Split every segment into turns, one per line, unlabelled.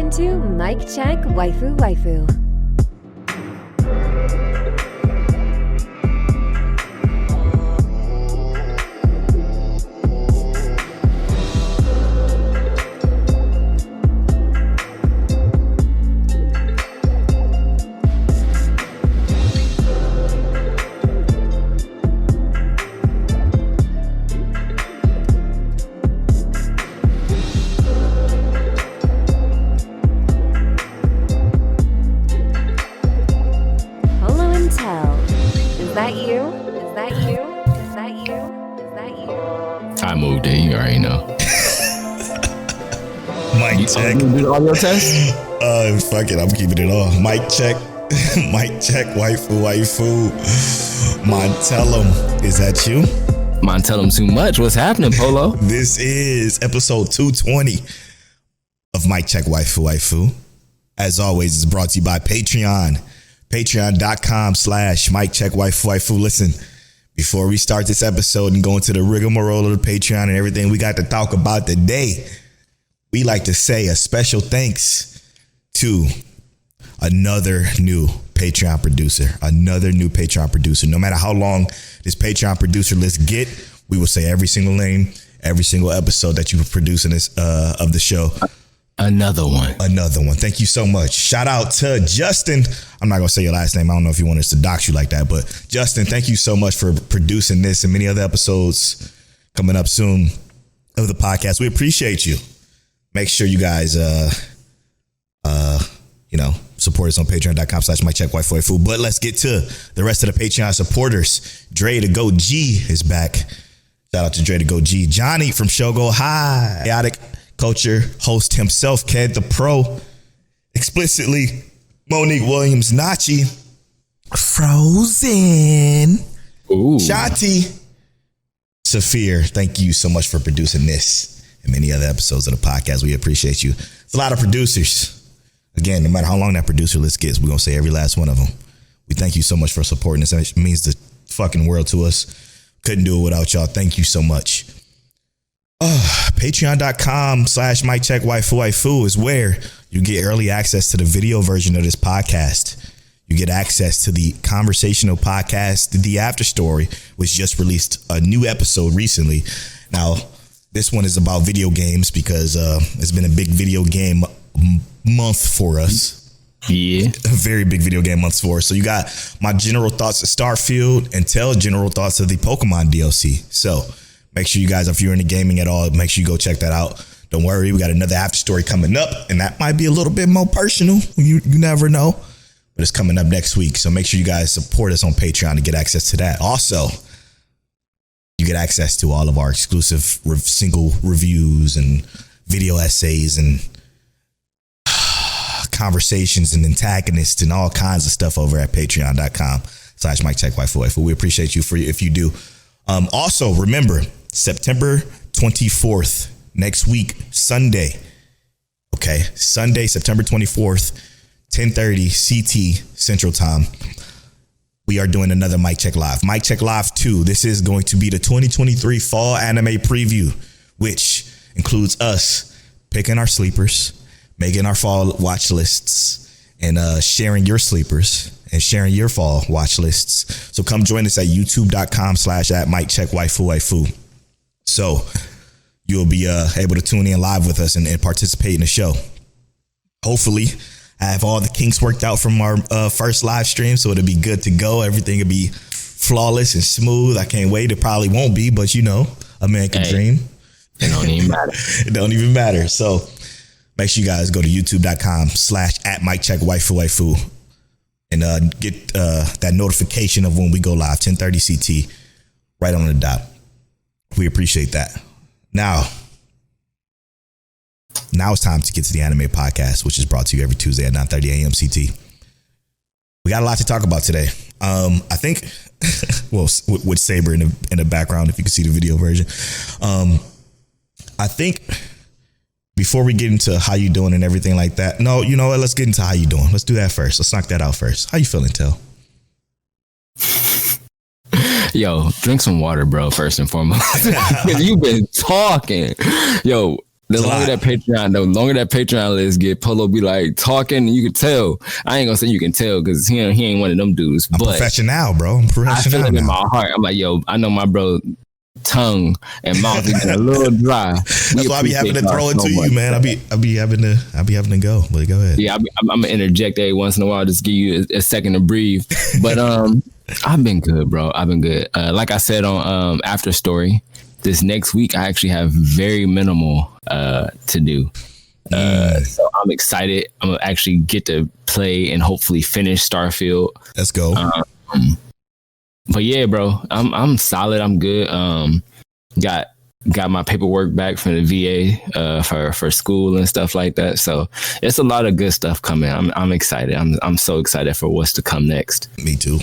Welcome to Mic Check Waifu Waifu.
I moved it. You already know.
Mic check.
Do the audio test?
Fuck it. I'm keeping it on. Mic check. Mic check. Waifu. Montelum. Is that you?
Montelum too much. What's happening, Polo?
This is episode 220 of Mic Check Waifu. As always, it's brought to you by Patreon. Patreon.com/Mic Check Waifu. Listen. Before we start this episode and go into the rigmarole of the Patreon and everything we got to talk about today, we like to say a special thanks to another new Patreon producer. No matter how long this Patreon producer list get, we will say every single name, every single episode that you produce in this of the show.
Another one.
Thank you so much. Shout out to Justin. I'm not going to say your last name. I don't know if you want us to dox you like that, but Justin, thank you so much for producing this and many other episodes coming up soon of the podcast. We appreciate you. Make sure you guys, support us on patreon.com/MicCheckWaifu. But let's get to the rest of the Patreon supporters. Dre to Go G is back. Shout out to Dre to Go G. Johnny from Shogo High. Chaotic Culture host himself, Ked the Pro, explicitly Monique Williams, Nachi, Frozen, Shati, Saphir. Thank you so much for producing this and many other episodes of the podcast. We appreciate you. It's a lot of producers. Again, no matter how long that producer list gets, we're going to say every last one of them. We thank you so much for supporting us. It means the fucking world to us. Couldn't do it without y'all. Thank you so much. Patreon.com/Mic Check Waifu is where you get early access to the video version of this podcast. You get access to the conversational podcast, The After Story, which just released a new episode recently. Now, this one is about video games because it's been a big video game month for us.
Yeah.
A very big video game month for us. So you got my general thoughts of Starfield and Tell's general thoughts of the Pokemon DLC. So make sure you guys, if you're into gaming at all, make sure you go check that out. Don't worry, we got another after story coming up, and that might be a little bit more personal. You never know, but it's coming up next week. So make sure you guys support us on Patreon to get access to that. Also, you get access to all of our exclusive single reviews and video essays and conversations and antagonists and all kinds of stuff over at patreon.com/Mic Check Waifu. We appreciate you if you do. Also, remember, September 24th, next week, Sunday. Okay, Sunday, September 24th, 10:30 CT Central Time. We are doing another Mic Check Live. Mic Check Live 2. This is going to be the 2023 Fall Anime Preview, which includes us picking our sleepers, making our fall watch lists, and sharing your sleepers and sharing your fall watch lists. So come join us at youtube.com/@Mic Check Waifu. So you'll be able to tune in live with us and participate in the show. Hopefully I have all the kinks worked out from our first live stream, so it'll be good to go. Everything will be flawless and smooth. I can't wait. It probably won't be, but a man can dream.
It don't even matter.
It don't even matter. So make sure you guys go to youtube.com/@Mic Check Waifu and get that notification of when we go live, 10:30 CT, right on the dot. We appreciate that. Now it's time to get to the anime podcast, which is brought to you every Tuesday at 9:30 a.m. CT. We got a lot to talk about today. I think, well, with Saber in the background, if you can see the video version. I think before we get into how you doing and everything like that, no, you know what? Let's get into how you doing. Let's do that first. Let's knock that out first. How you feeling, Tell?
Yo, drink some water, bro, first and foremost. You've been talking. Yo, The longer that Patreon list get, Polo be like talking, and you can tell. I ain't gonna say you can tell because he ain't one of them dudes.
I'm professional, bro. I'm professional.
I feel it in my heart. I'm like, yo, I know my bro tongue and mouth is getting a little dry.
That's why I be having to throw it to you, man. I be having to go. But go ahead.
Yeah, I'm gonna interject every once in a while, just give you a second to breathe. But I've been good, bro. I've been good. Like I said on After Story, this next week I actually have very minimal to do. So I'm excited. I'm gonna actually get to play and hopefully finish Starfield.
Let's go.
But yeah, bro, I'm solid. I'm good. Got my paperwork back from the VA for school and stuff like that. So it's a lot of good stuff coming. I'm excited. I'm so excited for what's to come next.
Me too.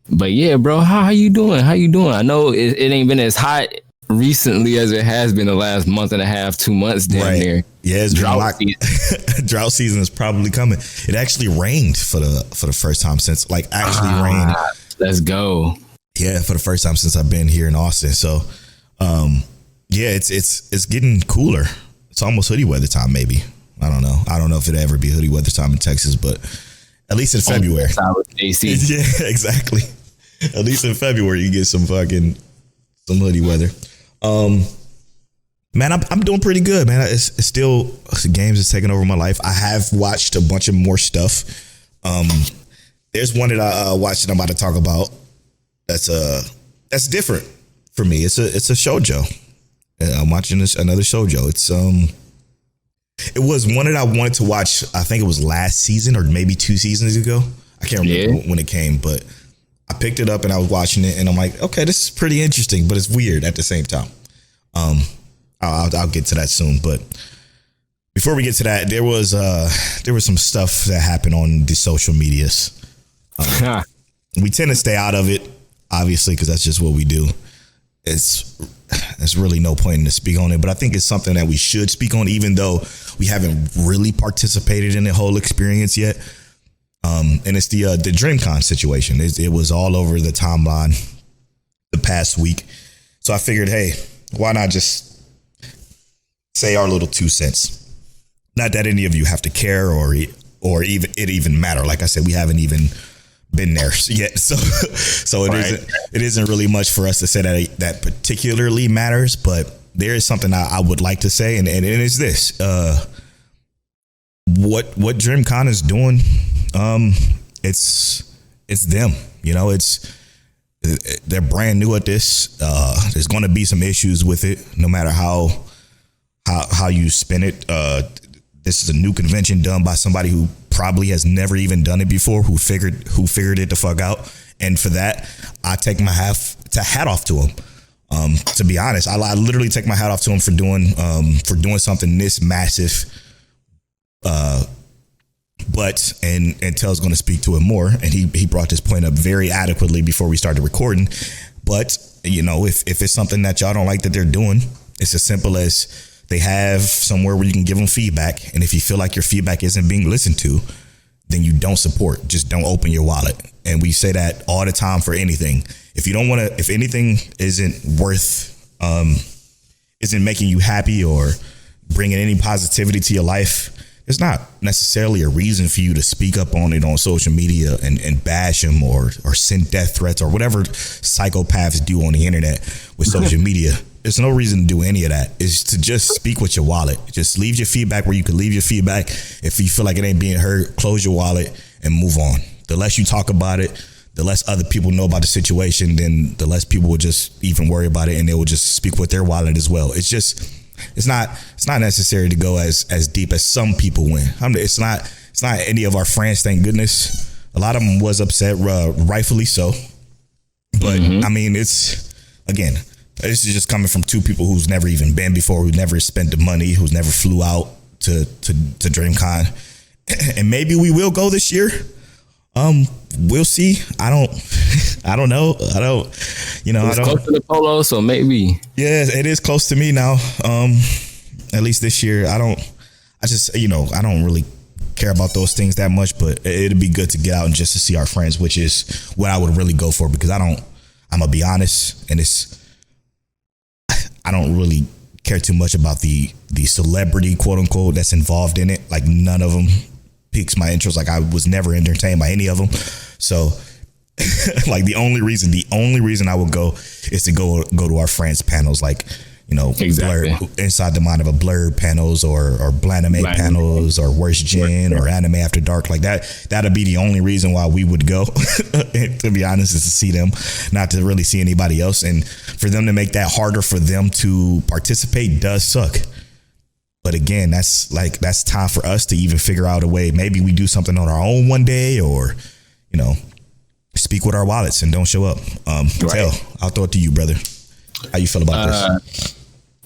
But yeah, bro, how you doing? I know it ain't been as hot recently as it has been the last month and a half, 2 months down there.
Yeah, it's drought season. Drought season is probably coming. It actually rained for the first time since rained.
Let's go.
Yeah, for the first time since I've been here in Austin. So, yeah, it's getting cooler. It's almost hoodie weather time, maybe. I don't know if it'll ever be hoodie weather time in Texas, but at least in February.
AC.
Yeah, exactly. At least in February, you get some hoodie weather. Man, I'm doing pretty good, man. It's still the games is taking over my life. I have watched a bunch of more stuff. There's one that I watched that I'm about to talk about. That's different for me. It's a shoujo. I'm watching another shoujo. It was one that I wanted to watch. I think it was last season or maybe 2 seasons ago. I can't remember when it came, but I picked it up and I was watching it and I'm like, okay, this is pretty interesting, but it's weird at the same time. I'll get to that soon, but before we get to that, there was some stuff that happened on the social medias. We tend to stay out of it, obviously, because that's just what we do. There's really no point in to speak on it, but I think it's something that we should speak on, even though we haven't really participated in the whole experience yet. And it's the Dreamcon situation. It was all over the timeline the past week. So I figured, hey, why not just say our little 2 cents? Not that any of you have to care or even matter. Like I said, we haven't even been there yet. So it isn't really much for us to say that particularly matters, but there is something I would like to say. And it is this, what Dreamcon is doing. It's them, they're brand new at this. There's going to be some issues with it, no matter how you spin it. This is a new convention done by somebody who probably has never even done it before, who figured it the fuck out. And for that, I take my hat off to him. To be honest, I literally take my hat off to him for doing something this massive. But Tel's going to speak to it more, and he brought this point up very adequately before we started recording. But if it's something that y'all don't like that they're doing, it's as simple as they have somewhere where you can give them feedback, and if you feel like your feedback isn't being listened to, then you don't support. Just don't open your wallet. And we say that all the time for anything. If anything isn't worth, isn't making you happy or bringing any positivity to your life, it's not necessarily a reason for you to speak up on it on social media and bash them or send death threats or whatever psychopaths do on the internet with social media. There's no reason to do any of that. It's to just speak with your wallet. Just leave your feedback where you can leave your feedback. If you feel like it ain't being heard, close your wallet and move on. The less you talk about it, the less other people know about the situation, then the less people will just even worry about it, and they will just speak with their wallet as well. It's not necessary to go as deep as some people went. It's not any of our friends, thank goodness. A lot of them was upset, rightfully so. But I mean, this is just coming from 2 people who's never even been before, who never spent the money, who's never flew out to Dreamcon. And maybe we will go this year. We'll see. I don't know. It's
close to the Polo, so maybe.
Yeah, it is close to me now. At least this year. I don't really care about those things that much, but it'd be good to get out and just to see our friends, which is what I would really go for, because I'm gonna be honest, and I don't really care too much about the celebrity, quote unquote, that's involved in it. Like none of them piques my interest. Like I was never entertained by any of them. So like the only reason I would go is to go to our friends' panels, like, you know,
exactly.
Blur, Inside the Mind of a Blurred panels or Blanime panels or Worst Gen or Anime After Dark. Like that'd be the only reason why we would go, to be honest, is to see them, not to really see anybody else. And for them to make that harder for them to participate does suck. But again, that's time for us to even figure out a way. Maybe we do something on our own one day, or, you know, speak with our wallets and don't show up. Tell, I'll throw it to you, brother. How you feel about this?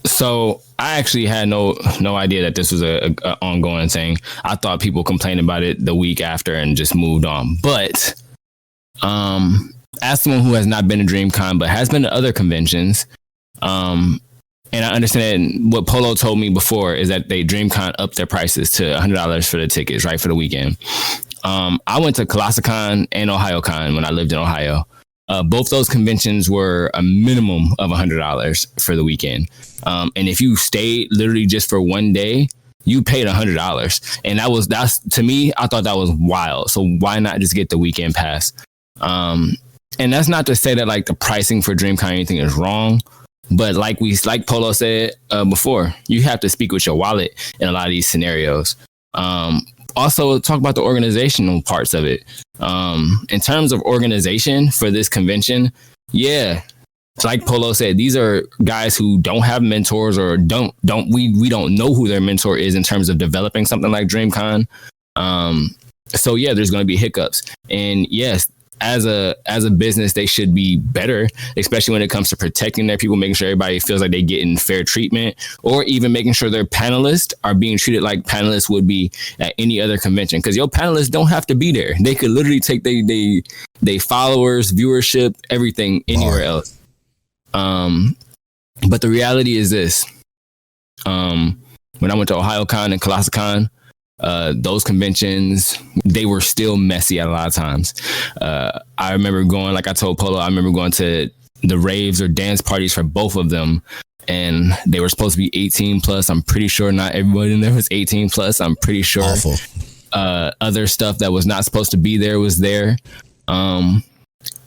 So I actually had no idea that this was a ongoing thing. I thought people complained about it the week after and just moved on. But as someone who has not been to Dreamcon but has been to other conventions, and I understand what Polo told me before is that they Dreamcon upped their prices to $100 for the tickets, right, for the weekend. I went to ColossaCon and OhioCon when I lived in Ohio. Both those conventions were a minimum of $100 for the weekend. And if you stayed literally just for one day, you paid $100. And that's to me, I thought that was wild. So why not just get the weekend pass? And that's not to say that like the pricing for Dreamcon or anything is wrong. But like Polo said before, you have to speak with your wallet in a lot of these scenarios. Also, talk about the organizational parts of it. In terms of organization for this convention, yeah, like Polo said, these are guys who don't have mentors or we don't know who their mentor is in terms of developing something like Dreamcon. So yeah, there's going to be hiccups, and yes, as a business, they should be better, especially when it comes to protecting their people, making sure everybody feels like they're getting fair treatment, or even making sure their panelists are being treated like panelists would be at any other convention. Because your panelists don't have to be there. They could literally take they followers, viewership, everything anywhere else. But the reality is this. When I went to OhioCon and ColossaCon, those conventions, they were still messy at a lot of times. I remember going, like I told Polo, I remember going to the raves or dance parties for both of them, and they were supposed to be 18 plus. I'm pretty sure not everybody in there was 18 plus. I'm pretty sure
awful.
Other stuff that was not supposed to be there was there. And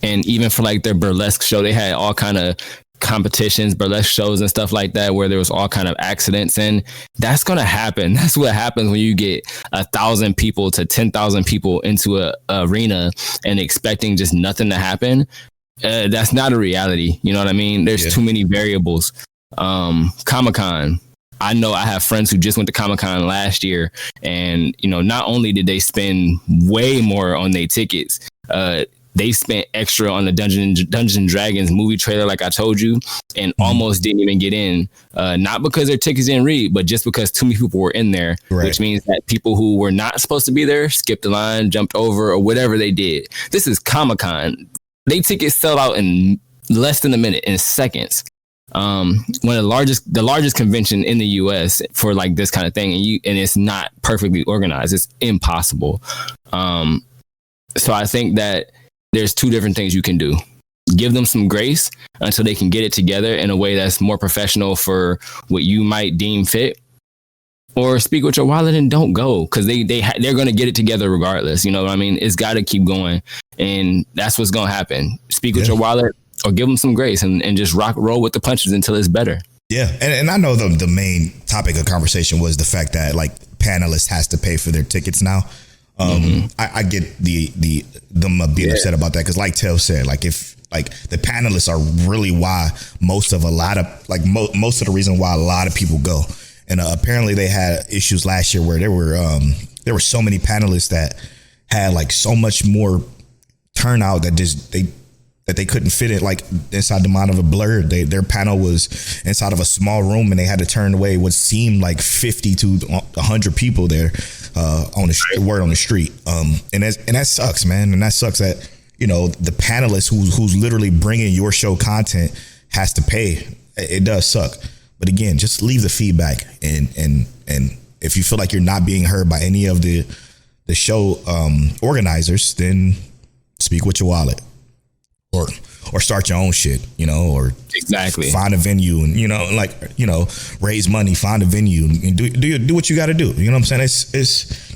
even for like their burlesque show, they had all kind of competitions, burlesque shows and stuff like that, where there was all kind of accidents, and that's gonna happen. That's what happens when you get 1,000 people to 10,000 people into a arena and expecting just nothing to happen. That's not a reality. You know what I mean? There's too many variables. Comic-Con. I know I have friends who just went to Comic-Con last year, and you know, not only did they spend way more on their tickets, they spent extra on the Dungeons and Dragons movie trailer, like I told you, and almost didn't even get in. Not because their tickets didn't read, but just because too many people were in there, which means that people who were not supposed to be there skipped the line, jumped over, or whatever they did. This is Comic-Con. They tickets sell out in less than a minute, in seconds. One of the largest convention in the US for like this kind of thing, and it's not perfectly organized. It's impossible. So I think that there's two different things you can do. Give them some grace until they can get it together in a way that's more professional for what you might deem fit, or speak with your wallet and don't go, because they're going to get it together regardless. You know what I mean? It's got to keep going, and that's what's going to happen. Speak with your wallet, or give them some grace and just roll with the punches until it's better.
Yeah, and I know the main topic of conversation was the fact that like panelists has to pay for their tickets now. I get them being upset about that, because like Tel said, like if like the panelists are really why most of the reason why a lot of people go, and apparently they had issues last year where there were so many panelists that had like so much more turnout that they couldn't fit it like inside the mind of a blur. Their panel was inside of a small room, and they had to turn away what seemed like 50 to 100 people there on the street. And that sucks, man. And that sucks that, you know, the panelist who's literally bringing your show content has to pay. It does suck. But again, just leave the feedback, and if you feel like you're not being heard by any of the show organizers, then speak with your wallet. or start your own shit, you know, or
exactly
find a venue and, you know, like, you know, raise money, find a venue and do what you got to do. You know what I'm saying?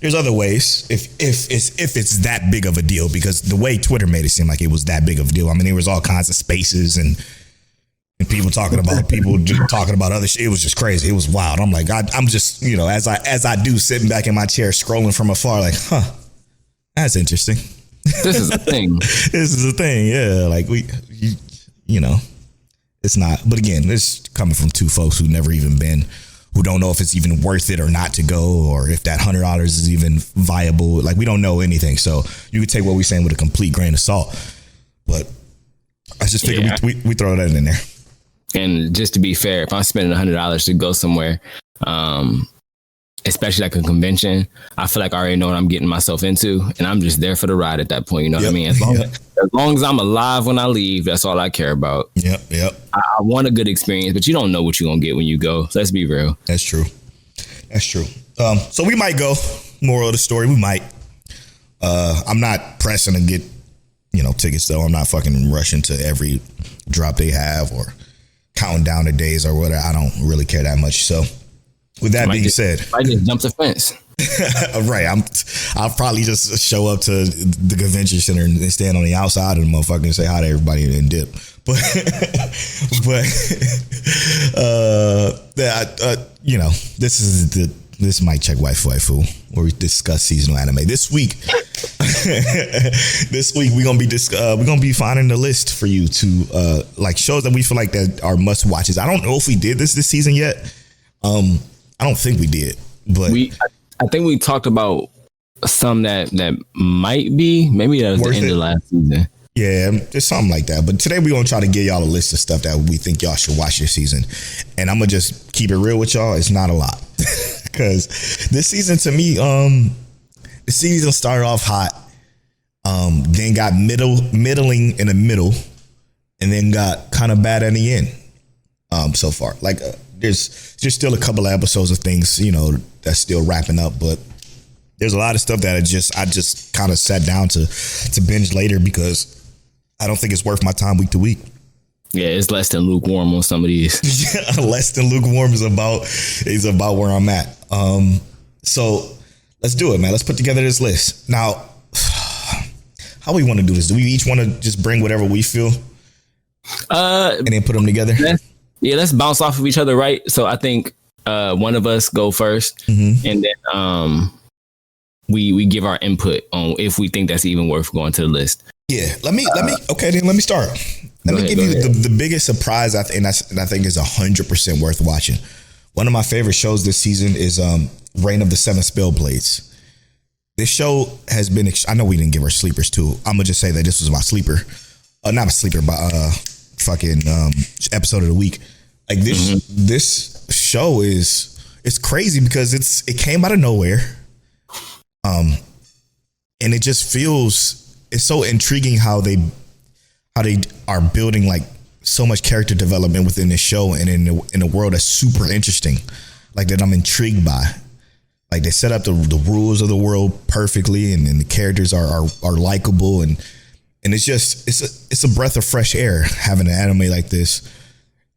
There's other ways if it's that big of a deal, because the way Twitter made it seem like it was that big of a deal. I mean, there was all kinds of spaces and people talking about other shit. It was just crazy. It was wild. I'm like, I'm just, you know, as I do, sitting back in my chair, scrolling from afar, like, that's interesting.
This is a thing.
This is a thing. Yeah. Like you know, it's not, but again, this coming from two folks who never even been, who don't know if it's even worth it or not to go, or if that $100 is even viable. Like, we don't know anything. So you could take what we're saying with a complete grain of salt, but I just figured we throw that in there.
And just to be fair, if I'm spending $100 to go somewhere, especially like a convention, I feel like I already know what I'm getting myself into, and I'm just there for the ride at that point. You know what I mean? As long as I'm alive when I leave, that's all I care about.
Yep.
I want a good experience, but you don't know what you're gonna get when you go. So let's be real.
That's true. So we might go. Moral of the story, we might. I'm not pressing to get, you know, tickets though. I'm not fucking rushing to every drop they have or counting down the days or whatever. I don't really care that much. So with that being said,
I just jump the fence.
Right. I'll probably just show up to the convention center and stand on the outside of the motherfucker and say hi to everybody and dip. But you know, this might check waifu, where we discuss seasonal anime. This week we're gonna be finding the list for you to like shows that we feel like that are must watches. I don't know if we did this season yet. I don't think we did, but
I think we talked about some that might be, maybe that was the end of last season.
Yeah, there's something like that. But today we're going to try to give y'all a list of stuff that we think y'all should watch this season. And I'm going to just keep it real with y'all. It's not a lot. Because this season, to me, the season started off hot, then got middling in the middle, and then got kind of bad at the end so far. Like, there's still a couple of episodes of things, you know, that's still wrapping up. But there's a lot of stuff that I just kind of sat down to binge later, because I don't think it's worth my time week to week.
Yeah, it's less than lukewarm on some of these.
Yeah, less than lukewarm is about where I'm at. So let's do it, man. Let's put together this list. Now, how we want to do this? Do we each want to just bring whatever we feel and then put them together?
Let's bounce off of each other, right? So I think one of us go first, and then we give our input on if we think that's even worth going to the list. Yeah, let me start. Let me give you the biggest surprise I think is 100% worth watching. One of my favorite shows this season is Reign of the Seven Spellblades. This show has been, I know we didn't give our sleepers too. I'm gonna just say that this was my sleeper, not a sleeper, but fucking episode of the week. Like this show it's crazy because it came out of nowhere, and it just feels. It's so intriguing how they are building like so much character development within this show and in a world that's super interesting, like that I'm intrigued by. Like they set up the rules of the world perfectly, and the characters are likable, and it's just it's a breath of fresh air having an anime like this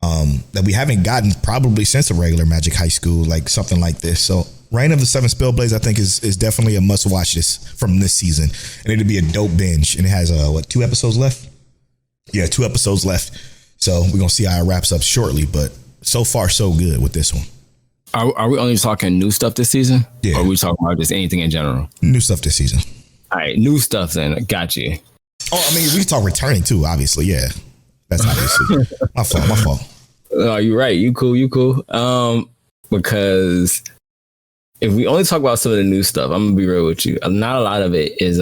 that we haven't gotten probably since a regular Magic High School, like something like this. So Reign of the Seven Spellblades, I think is definitely a must watch from this season, and it'll be a dope binge. And it has 2 episodes left? Yeah, 2 episodes left. So we're gonna see how it wraps up shortly. But so far, so good with this one. Are we only talking new stuff this season?
Yeah.
Or are we talking about just anything in general?
New stuff this season.
All right, new stuff then. Got you.
Oh, I mean, we talk returning too, obviously. Yeah, that's obviously my fault.
Oh, you're right. You cool. Because if we only talk about some of the new stuff, I'm gonna be real with you. Not a lot of it is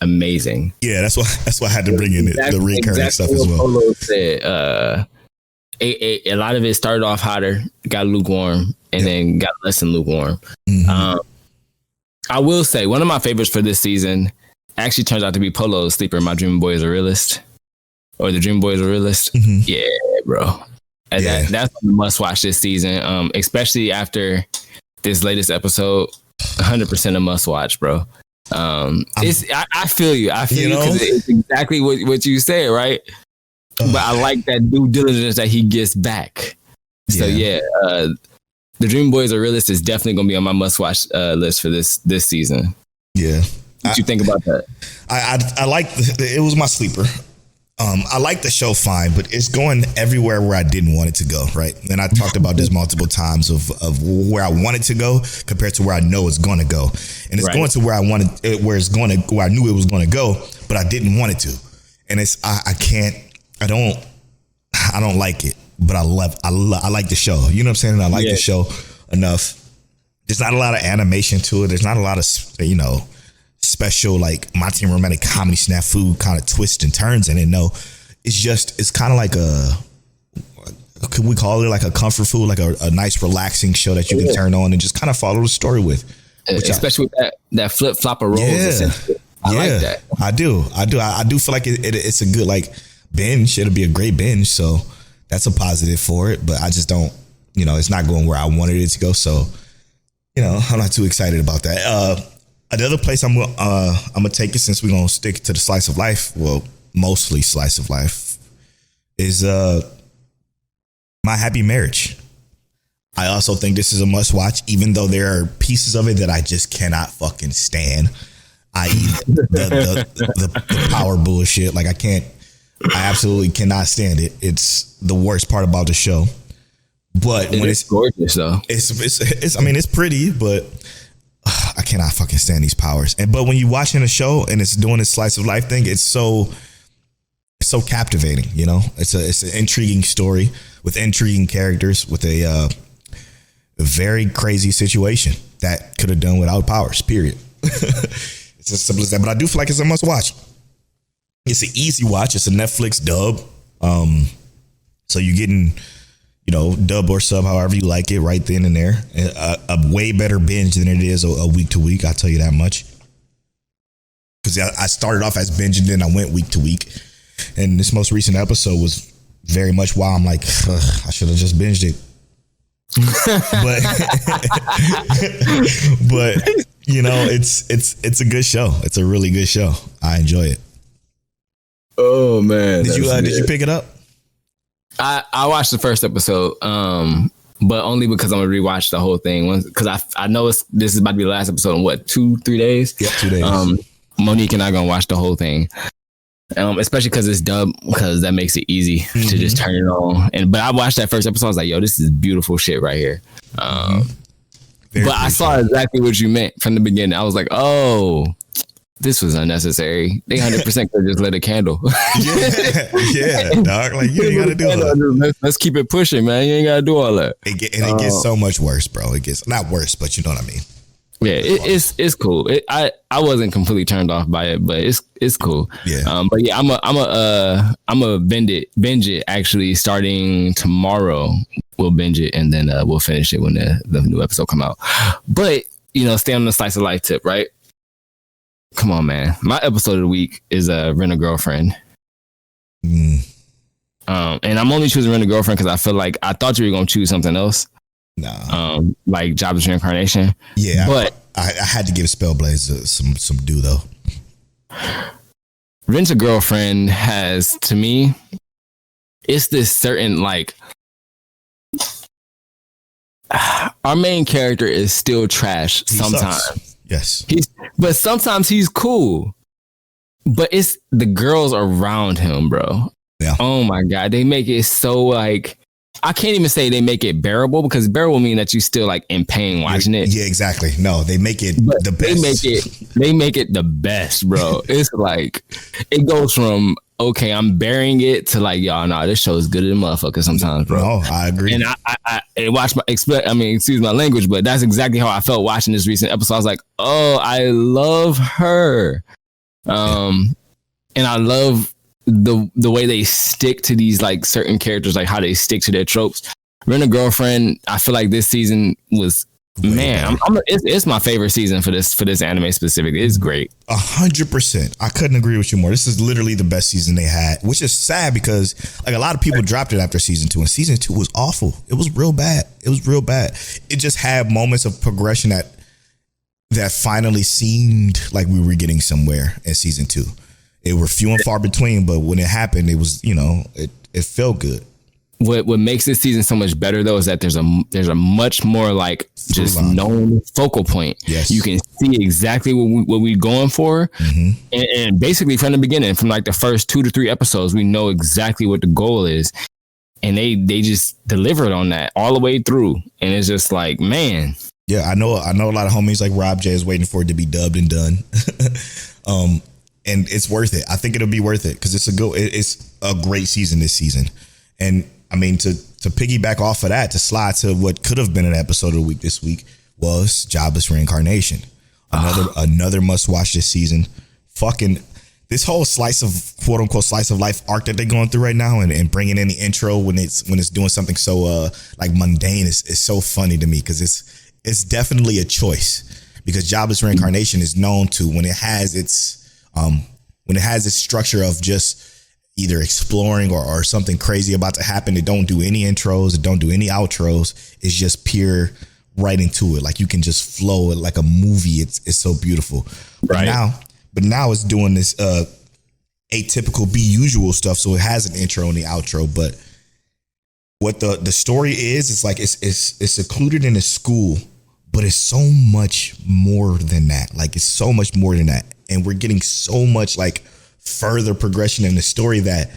amazing.
Yeah, that's why I had to bring in the recurring stuff as well.
Polo said, a lot of it started off hotter, got lukewarm, and then got less than lukewarm. I will say one of my favorites for this season actually turns out to be Polo's sleeper. My Dream Boy is a realist, or the Dream Boy is a realist. Yeah, bro. And that's a must watch this season, especially after this latest episode. 100% a must watch, bro. I feel you. I feel you
know?
because it's exactly what you said, right? But I like that due diligence that he gets back. So the Dream Boys Are Realist is definitely gonna be on my must-watch list for this season.
Yeah.
What you think about that?
I like it was my sleeper. I like the show fine, but it's going everywhere where I didn't want it to go, right? And I talked about this multiple times of where I want it to go compared to where I know it's going to go. And it's going to where I wanted it, where I knew it was going to go, but I didn't want it to. And I don't like it, but I like the show. You know what I'm saying? And I like the show enough. There's not a lot of animation to it. There's not a lot of, special like My Team Romantic comedy snafu kind of twists and turns in it. No, it's kind of like could we call it like a comfort food, like a nice relaxing show that you can turn on and just kind of follow the story with.
Especially with that flip flop of roles. I like that. I do feel like it's a good like binge. It'll be a great binge. So that's a positive for it, but I just don't, it's not going where I wanted it to go. So, I'm not too excited about that. Another place I'm gonna take it, since we're gonna stick to the slice of life, well, mostly slice of life, is My Happy Marriage. I also think this is a must watch, even though there are pieces of it that I just cannot fucking stand. I.e. the power bullshit. Like I absolutely cannot stand it. It's the worst part about the show. But when it's gorgeous though,
it's pretty, but I cannot fucking stand these powers. But when you're watching a show and it's doing this slice of life thing, it's so captivating. It's an intriguing story with intriguing characters with a very crazy situation that could have done without powers. Period. It's as simple as that. But I do feel like it's a must watch. It's an easy watch. It's a Netflix dub. So you're getting, dub or sub, however you like it, right then and there. A way better binge than it is a week to week. I'll tell you that much. Because I started off as binge and then I went week to week. And this most recent episode was very much why I'm like, I should have just binged it. but it's a good show. It's a really good show. I enjoy it.
Oh man.
Did you pick it up?
I watched the first episode, but only because I'm gonna rewatch the whole thing. Because I know this is about to be the last episode in 2-3 days.
Yep, 2 days.
Monique and I gonna watch the whole thing, especially because it's dubbed, because that makes it easy to just turn it on. But I watched that first episode. I was like, yo, this is beautiful shit right here. But I saw exactly what you meant from the beginning. I was like, oh, this was unnecessary. They 100% could just lit a candle.
yeah, dog. Like, you ain't gotta do that.
Let's keep it pushing, man. You ain't gotta do all that.
It gets so much worse, bro. It gets not worse, but you know what I mean.
Yeah, it's cool. I wasn't completely turned off by it, but it's cool.
Yeah.
But yeah, I'm a binge it actually starting tomorrow. We'll binge it and then we'll finish it when the new episode come out. But stay on the slice of life tip, right? Come on, man. My episode of the week is Rent-a-Girlfriend. And I'm only choosing Rent-a-Girlfriend because I feel like I thought you were gonna choose something else.
No.
Like Jobless Reincarnation.
Yeah,
but
I had to give spellblades some due though.
Rent-a-Girlfriend has, to me, it's this certain like our main character is still trash sometimes.
Yes.
But sometimes he's cool. But it's the girls around him, bro.
Yeah.
Oh my God. They make it so like, I can't even say they make it bearable, because bearable mean that you still like in pain watching it.
Yeah, exactly. No, they make it the best.
They make it the best, bro. It's like, it goes from, okay, I'm bearing it to like, y'all, nah, this show is good as a motherfucker sometimes, bro.
No, I agree.
And I excuse my language, but that's exactly how I felt watching this recent episode. I was like, oh, I love her. And I love the way they stick to these like certain characters, like how they stick to their tropes. Rent-a-Girlfriend, I feel like this season was, it's my favorite season for this anime specifically. It's great.
100%. I couldn't agree with you more. This is literally the best season they had, which is sad because like a lot of people dropped it after season 2, and season 2 was awful. It was real bad. It just had moments of progression that that finally seemed like we were getting somewhere in season 2. It were few and far between, but when it happened, it was, it felt good.
What makes this season so much better though is that there's a much more like just known focal point.
Yes.
You can see exactly what we're going for, and basically from the beginning, from like the first 2 to 3 episodes, we know exactly what the goal is, and they just delivered on that all the way through, and it's just like, man.
Yeah, I know a lot of homies like Rob J is waiting for it to be dubbed and done, and it's worth it. I think it'll be worth it because it's a great season this season, and. I mean, to piggyback off of that, to slide to what could have been an episode of the week this week was Jobless Reincarnation. Another must watch this season. Fucking this whole slice of quote unquote slice of life arc that they're going through right now, and bringing in the intro when it's doing something so like mundane is so funny to me because it's definitely a choice, because Jobless Reincarnation is known to when it has its structure of just either exploring or something crazy about to happen. It don't do any intros. It don't do any outros. It's just pure right into it. Like you can just flow like a movie. It's so beautiful. Right. But now it's doing this atypical be usual stuff. So it has an intro and the outro. But what the story is, it's like it's secluded in a school, but it's so much more than that. Like it's so much more than that. And we're getting so much like further progression in the story that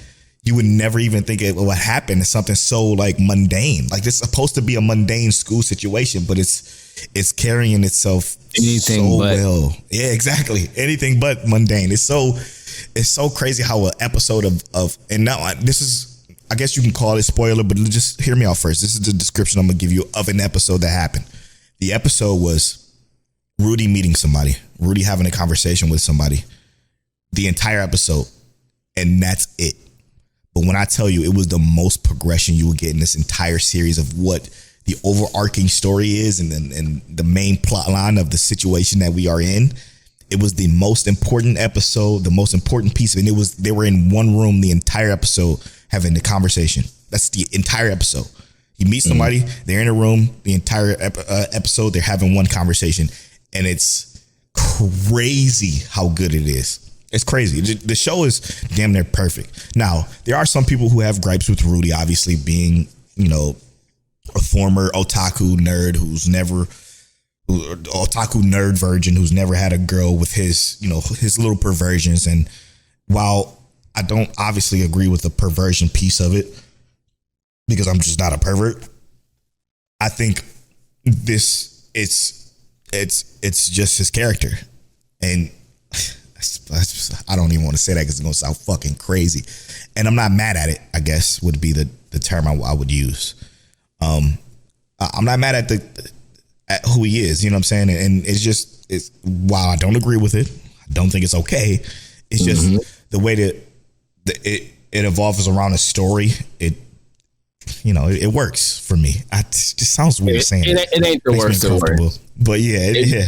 you would never even think it would happen. It's something so like mundane. Like this is supposed to be a mundane school situation, but it's carrying itself well. Yeah, exactly. Anything but mundane. It's so crazy how an episode of and now this is, I guess you can call it spoiler, but just hear me out first. This is the description I'm gonna give you of an episode that happened. The episode was Rudy meeting somebody, Rudy having a conversation with somebody. The entire episode, and that's it. But when I tell you it was the most progression you will get in this entire series of what the overarching story is and the main plot line of the situation that we are in, it was the most important episode, the most important piece of it. And they were in one room the entire episode having the conversation. That's the entire episode. You meet somebody, they're in a room, the entire episode, they're having one conversation, and it's crazy how good it is. It's crazy. The show is damn near perfect. Now, there are some people who have gripes with Rudy, obviously being, a former otaku nerd otaku nerd virgin who's never had a girl with his little perversions. And while I don't obviously agree with the perversion piece of it, because I'm just not a pervert, I think it's just his character. And I don't even want to say that because it's going to sound fucking crazy. And I'm not mad at it, I guess, would be the term I would use. I'm not mad at who he is, you know what I'm saying? And it's while I don't agree with it, I don't think it's okay. It's just the way that it evolves around a story. It works for me. It just sounds weird saying it. It ain't the worst of worst. But yeah.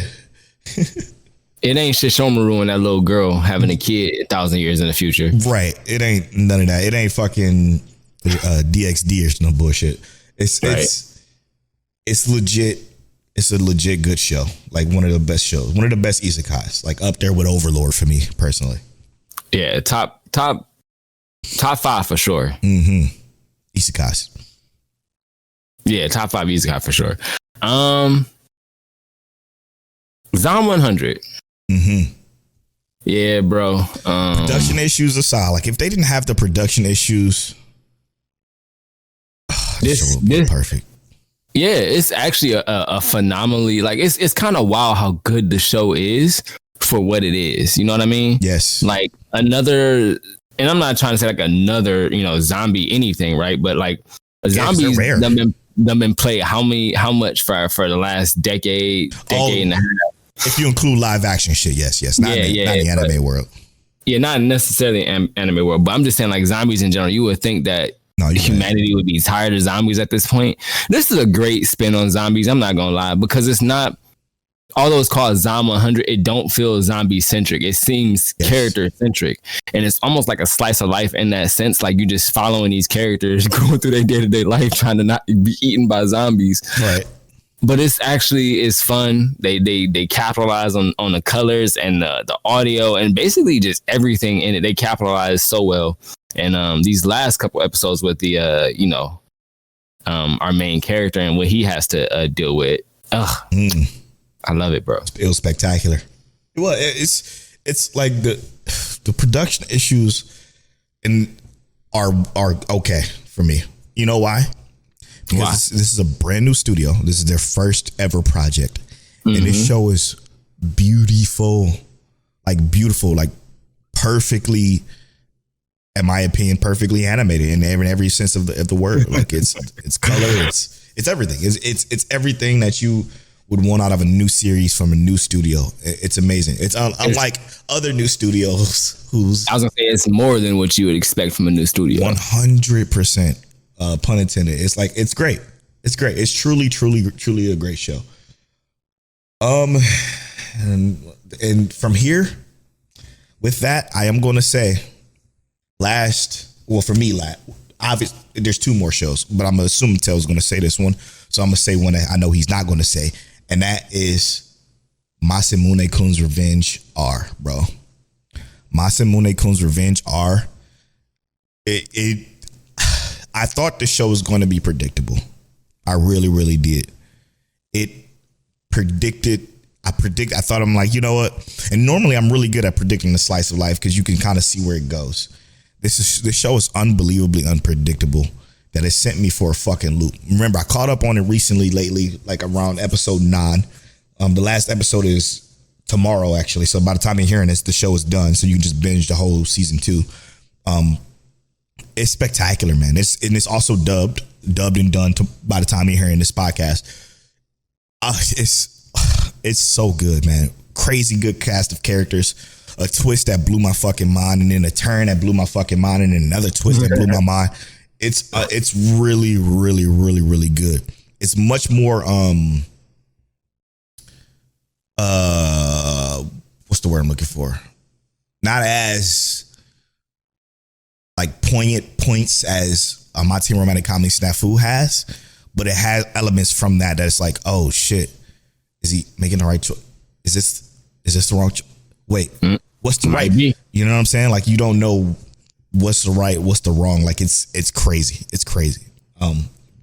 It ain't Shishomaru and that little girl having a kid 1,000 years in the future.
Right. It ain't none of that. It ain't fucking DxD or no bullshit. It's legit. It's a legit good show. Like one of the best shows. One of the best isekais. Like up there with Overlord for me personally.
Yeah, top 5 for sure.
Isekais.
Yeah, top 5 isekai for sure. Zom 100. Yeah, bro.
Production issues aside, like if they didn't have the production issues, this would be perfect.
Yeah, it's actually a phenomenally, like it's kind of wild how good the show is for what it is. You know what I mean?
Yes.
Like another, and I'm not trying to say like another, zombie anything, right? But like a zombies been played how much for the last decade and a half.
If you include live action shit, yes. Not in the anime world.
Yeah, not necessarily anime world, but I'm just saying like zombies in general. You would think that humanity would be tired of zombies at this point. This is a great spin on zombies. I'm not gonna lie, because it's not, although it's called Zom 100, it don't feel zombie centric. It seems character centric, and it's almost like a slice of life in that sense. Like you just following these characters going through their day-to-day life, trying to not be eaten by zombies.
Right.
but it's fun. They capitalize on the colors and the audio and basically just everything in it. They capitalize so well. And these last couple episodes with the our main character and what he has to deal with. I love it, bro.
It was spectacular. Well, it's like the production issues are okay for me. You know why? Because this is a brand new studio. This is their first ever project. And this show is beautiful, like perfectly, in my opinion, perfectly animated in every sense of the word. Like it's color, it's everything. It's everything that you would want out of a new series from a new studio. It's amazing. It's unlike other new studios I was
gonna say it's more than what you would expect from a new studio.
100%. Pun intended. It's like it's great. It's great. It's truly a great show. And from here, with that, I am going to say for me, obviously there's two more shows, but I'm assuming Tel's going to say this one, so I'm going to say one that I know he's not going to say, and that is Masamune Kun's Revenge R, bro. Masamune Kun's Revenge R. I thought the show was going to be predictable. I really did. I thought, I'm like, you know what? And normally I'm really good at predicting the slice of life because you can kind of see where it goes. This show is unbelievably unpredictable that it sent me for a fucking loop. Remember, I caught up on it lately, like around episode 9. The last episode is tomorrow, actually. So by the time you're hearing this, the show is done. So you can just binge the whole season 2. It's spectacular, man. It's also dubbed and done by the time you're hearing this podcast. It's so good, man. Crazy good cast of characters. A twist that blew my fucking mind, and then a turn that blew my fucking mind, and then another twist that blew my mind. It's really good. It's much more what's the word I'm looking for? Not as like poignant points as My Teen Romantic Comedy Snafu has, but it has elements from that's like, oh shit, is he making the right choice? Is this the wrong choice? Wait, what's the right? You know what I'm saying? Like you don't know what's the right, what's the wrong. Like it's crazy. It's crazy.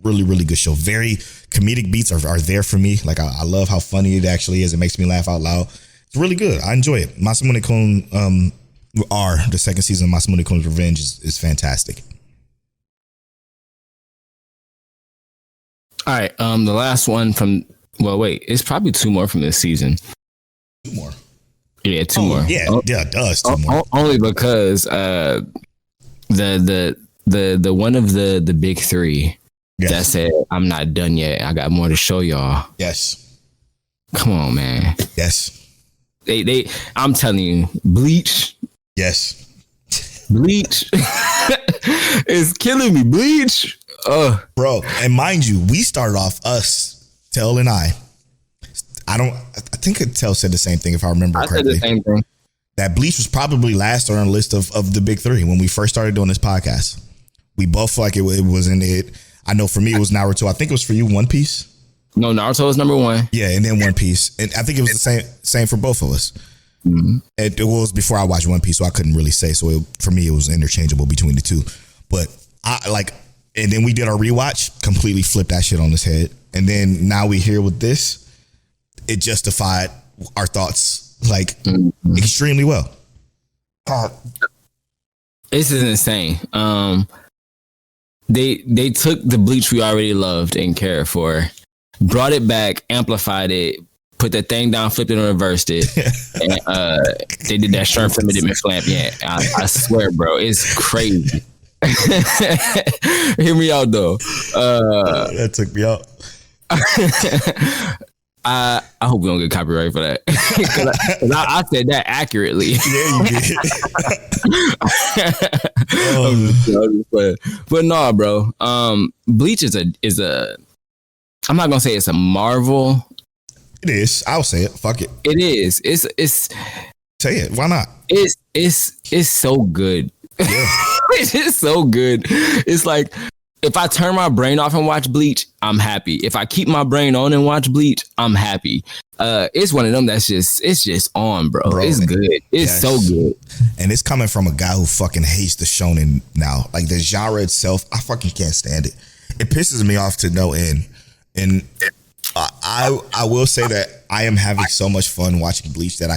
Really good show. Very comedic beats are there for me. Like I love how funny it actually is. It makes me laugh out loud. It's really good. I enjoy it. Masamune Kun the second season of Masamune Kun's Revenge is fantastic.
All right. The last one it's probably 2 more from this season.
2 more.
Yeah, 2 more.
Yeah, it does. 2 more.
Only because the one of the big 3 that said, I'm not done yet. I got more to show y'all.
Yes.
Come on, man.
Yes.
I'm telling you, Bleach.
Yes.
Bleach is killing me. Bleach.
Bro, and mind you, we started off, Tel and I think Tel said the same thing if I remember correctly.
I said the same thing.
That Bleach was probably last on our list of the big 3 when we first started doing this podcast. We both feel like it wasn't it. I know for me it was Naruto. I think it was for you One Piece.
No, Naruto was number 1.
Yeah, and then One Piece. And I think it was the same for both of us. Mm-hmm. It was before I watched One Piece, so I couldn't really say. So for me, it was interchangeable between the two. But and then we did our rewatch, completely flipped that shit on his head. And then now we here with this. It justified our thoughts extremely well.
This is insane. They took the Bleach we already loved and cared for, brought it back, amplified it, put that thing down, flipped it and reversed it. And they did that Sherm from it flamp. Yeah, I swear, bro, it's crazy. Hear me out though.
That took me out.
I hope we don't get copyright for that. Cause I said that accurately.
Yeah, you did.
But no, bro. Bleach is a. I'm not gonna say it's a marvel.
It is. I'll say it. Fuck it.
It is. It's.
Say it. Why not?
It's so good. Yeah. It's just so good. It's like if I turn my brain off and watch Bleach, I'm happy. If I keep my brain on and watch Bleach, I'm happy. It's one of them it's just on, bro. It's good. It's so good.
And it's coming from a guy who fucking hates the shonen now. Like the genre itself, I fucking can't stand it. It pisses me off to no end. And I will say that I am having so much fun watching Bleach that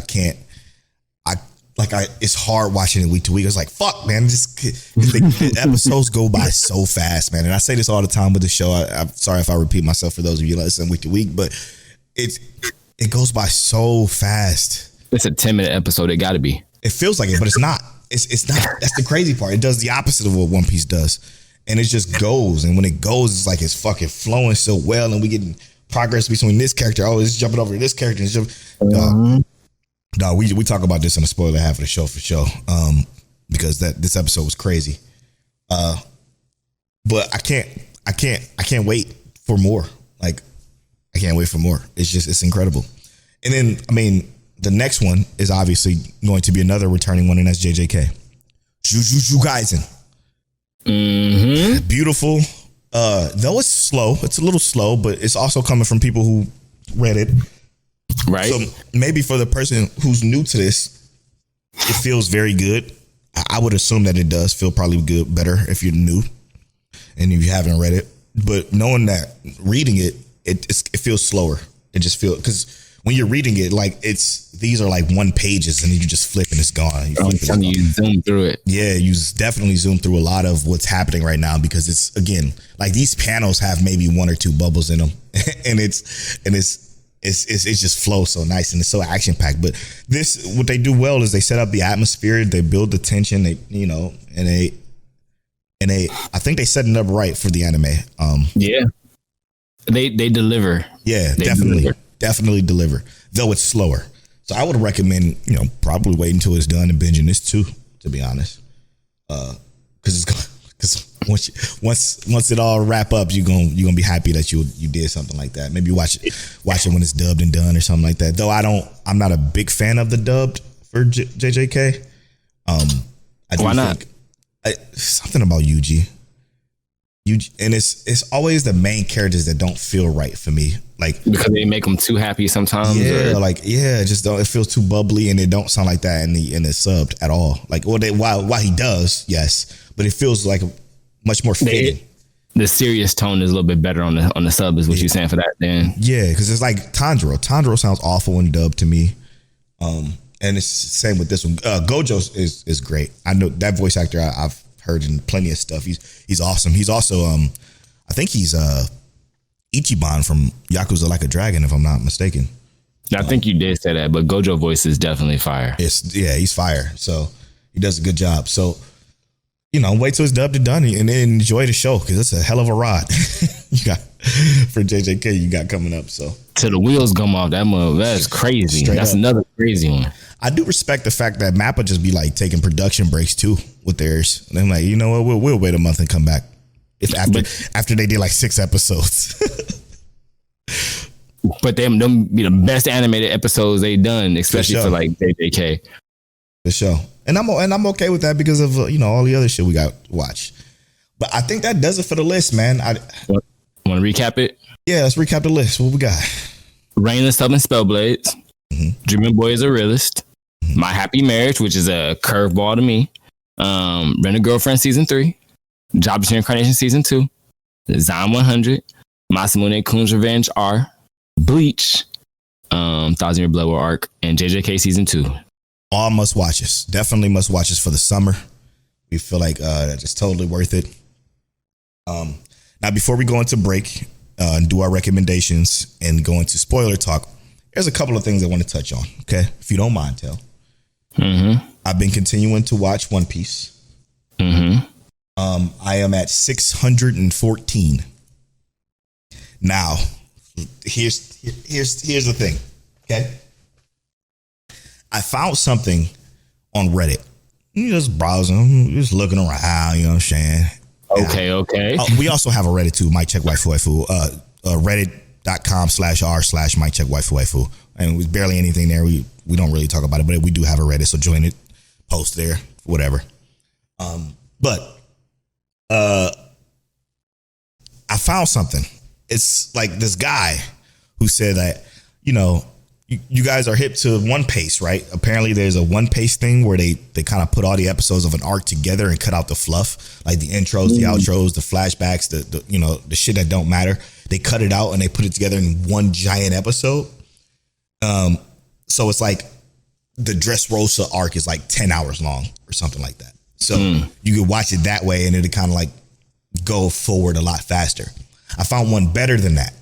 it's hard watching it week to week. It's like, fuck, man, the episodes go by so fast, man. And I say this all the time with the show. I'm sorry if I repeat myself for those of you listening week to week, but it goes by so fast.
It's a 10-minute episode. It got to be.
It feels like it, but it's not. It's not. That's the crazy part. It does the opposite of what One Piece does, and it just goes. And when it goes, it's like it's fucking flowing so well, and we getting progress between this character. Oh, it's jumping over to this character. Dog, we talk about this in the spoiler half of the show for sure, because this episode was crazy. But I can't wait for more. Like, I can't wait for more. It's incredible. And then, I mean, the next one is obviously going to be another returning one, and that's JJK. Jujutsu Kaisen. Mm-hmm. Beautiful. Though it's slow, it's a little slow, but it's also coming from people who read it.
Right.
So maybe for the person who's new to this, it feels very good. I would assume that it does feel probably better if you're new and if you haven't read it. But knowing that, reading it, it feels slower. It just feels, because when you're reading it, like these are like one pages and you just flip and it's gone.
You zoom through it.
Yeah, you definitely zoom through a lot of what's happening right now, because it's, again, like these panels have maybe one or two bubbles in them, and it just flows so nice and it's so action packed. But what they do well is they set up the atmosphere, they build the tension, I think they set it up right for the anime.
Yeah, they deliver.
Yeah, definitely deliver. Though it's slower, so I would recommend probably wait until it's done and binging this too. To be honest, because once it all wrap up, you're gonna be happy that you did something like that. Maybe watch it when it's dubbed and done or something like that. Though I'm not a big fan of the dubbed for JJK.
Why not?
Something about Yuji, and it's always the main characters that don't feel right for me. Like, because
they make them too happy sometimes.
Yeah, it just don't. It feels too bubbly, and it don't sound like that in the subbed at all. Like, why he does, yes, but it feels like much more fitting.
The serious tone is a little bit better on the sub, is what you're saying for that. Then
because it's like Tanjiro. Tanjiro sounds awful in dub to me, and it's the same with this one. Gojo is great. I know that voice actor. I've heard in plenty of stuff. He's awesome. He's also I think he's Ichiban from Yakuza Like a Dragon, if I'm not mistaken.
I think you did say that, but Gojo voice is definitely fire.
He's fire. So he does a good job. So, wait till it's dubbed and done and then enjoy the show, because it's a hell of a ride you got for JJK you got coming up. So
till the wheels come off, that's crazy. That's another crazy one.
I do respect the fact that Mappa just be like taking production breaks too with theirs. And I'm like, you know what, we'll wait a month and come back. After they did like 6 episodes.
But them be the best animated episodes they done, especially for like JJK.
The show. And I'm okay with that because of all the other shit we got to watch. But I think that does it for the list, man.
Want to recap it?
Yeah, let's recap the list. What we got?
Rain and Southern Spellblades. Mm-hmm. Dreaming Boy is a Realist. Mm-hmm. My Happy Marriage, which is a curveball to me. Rent-a-Girlfriend Season 3. Jobless Reincarnation Season 2. Zom 100. Masamune Kun's Revenge R. Bleach. 1,000 Year Blood War Arc. And JJK Season 2.
All must watches. Definitely must watches for the summer. We feel like that's just totally worth it. Now, before we go into break and do our recommendations and go into spoiler talk, there's a couple of things I want to touch on. Okay, if you don't mind, Tel. Mm-hmm. I've been continuing to watch One Piece. Mm-hmm. I am at 614. Now, here's the thing. Okay, I found something on Reddit. You just browsing, just looking around. You know what I'm saying?
Okay.
We also have a Reddit too. Might check waifu. Reddit.com/r/might check waifu. And with barely anything there, we don't really talk about it, but we do have a Reddit, so join it, post there, whatever. But found something. It's like this guy who said that, you know, you guys are hip to One Piece, right? Apparently there's a One Piece thing where they kind of put all the episodes of an arc together and cut out the fluff, like the intros, the outros, the flashbacks, the you know, the shit that don't matter. They cut it out and they put it together in one giant episode. So it's like the Dressrosa arc is like 10 hours long or something like that. So you could watch it that way and it'll kind of like go forward a lot faster. I found one better than that.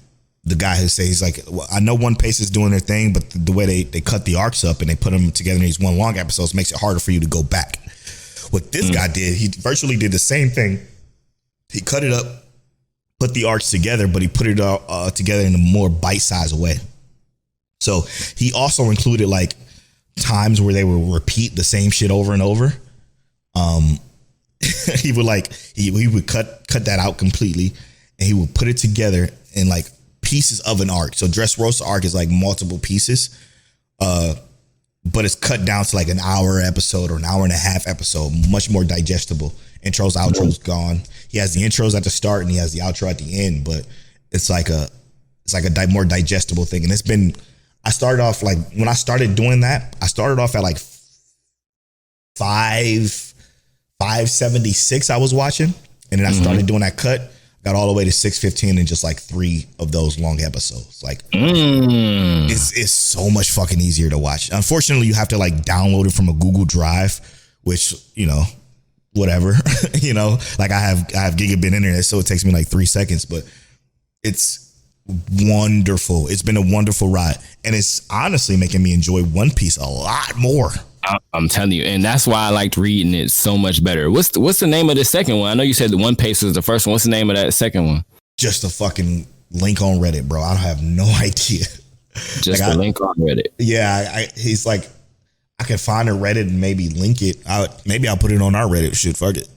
The guy who says, he's like, well, I know One Piece is doing their thing, but the way they cut the arcs up and they put them together in these one long episodes makes it harder for you to go back. What this guy did, he virtually did the same thing. He cut it up, put the arcs together, but he put it together in a more bite-sized way. So he also included like times where they would repeat the same shit over and over. He would like he would cut that out completely, and he would put it together in like pieces of an arc. So Dressrosa arc is like multiple pieces, but it's cut down to like an hour episode or an hour and a half episode, much more digestible. Intros, outros gone. He has the intros at the start and he has the outro at the end, but it's like a more digestible thing. And I started off like, when I started doing that, I started off at like 576 I was watching, and then I started doing that cut. Got all the way to 615 in just like 3 of those long episodes. Like it's so much fucking easier to watch. Unfortunately, you have to like download it from a Google Drive, which, you know, whatever, you know, like I have gigabit internet, so it takes me like 3 seconds, but it's wonderful. It's been a wonderful ride, and it's honestly making me enjoy One Piece a lot more.
I'm telling you, and that's why I liked reading it so much better. What's the name of the second one? I know you said the One Piece was the first one. What's the name of that second one?
Just a fucking link on Reddit, bro. I have no idea.
Just like a link on Reddit.
Yeah, he's like, I can find a Reddit and maybe link it. Maybe I'll put it on our Reddit. Shit, fuck it.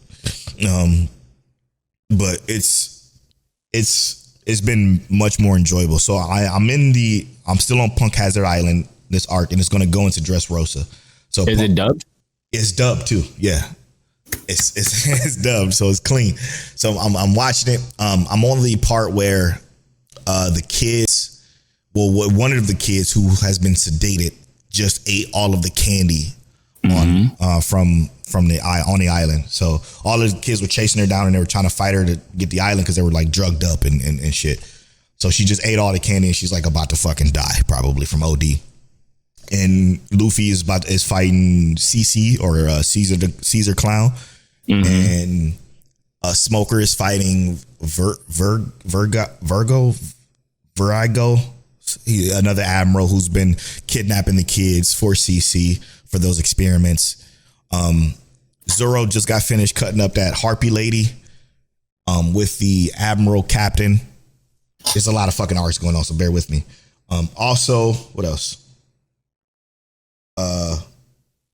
But it's been much more enjoyable. So I'm still on Punk Hazard Island, this arc, and it's going to go into Dressrosa. So
is it dubbed?
It's dubbed too. Yeah, it's dubbed, so it's clean. So I'm watching it. I'm on the part where the kids, one of the kids who has been sedated just ate all of the candy on the island. So all of the kids were chasing her down and they were trying to fight her to get the island because they were like drugged up and shit. So she just ate all the candy and she's like about to fucking die, probably from OD. And Luffy is fighting CC or Caesar Clown, and Smoker is fighting Virgo, another admiral who's been kidnapping the kids for CC for those experiments. Zoro just got finished cutting up that harpy lady with the admiral captain. There's a lot of fucking arcs going on, so bear with me. Also, what else?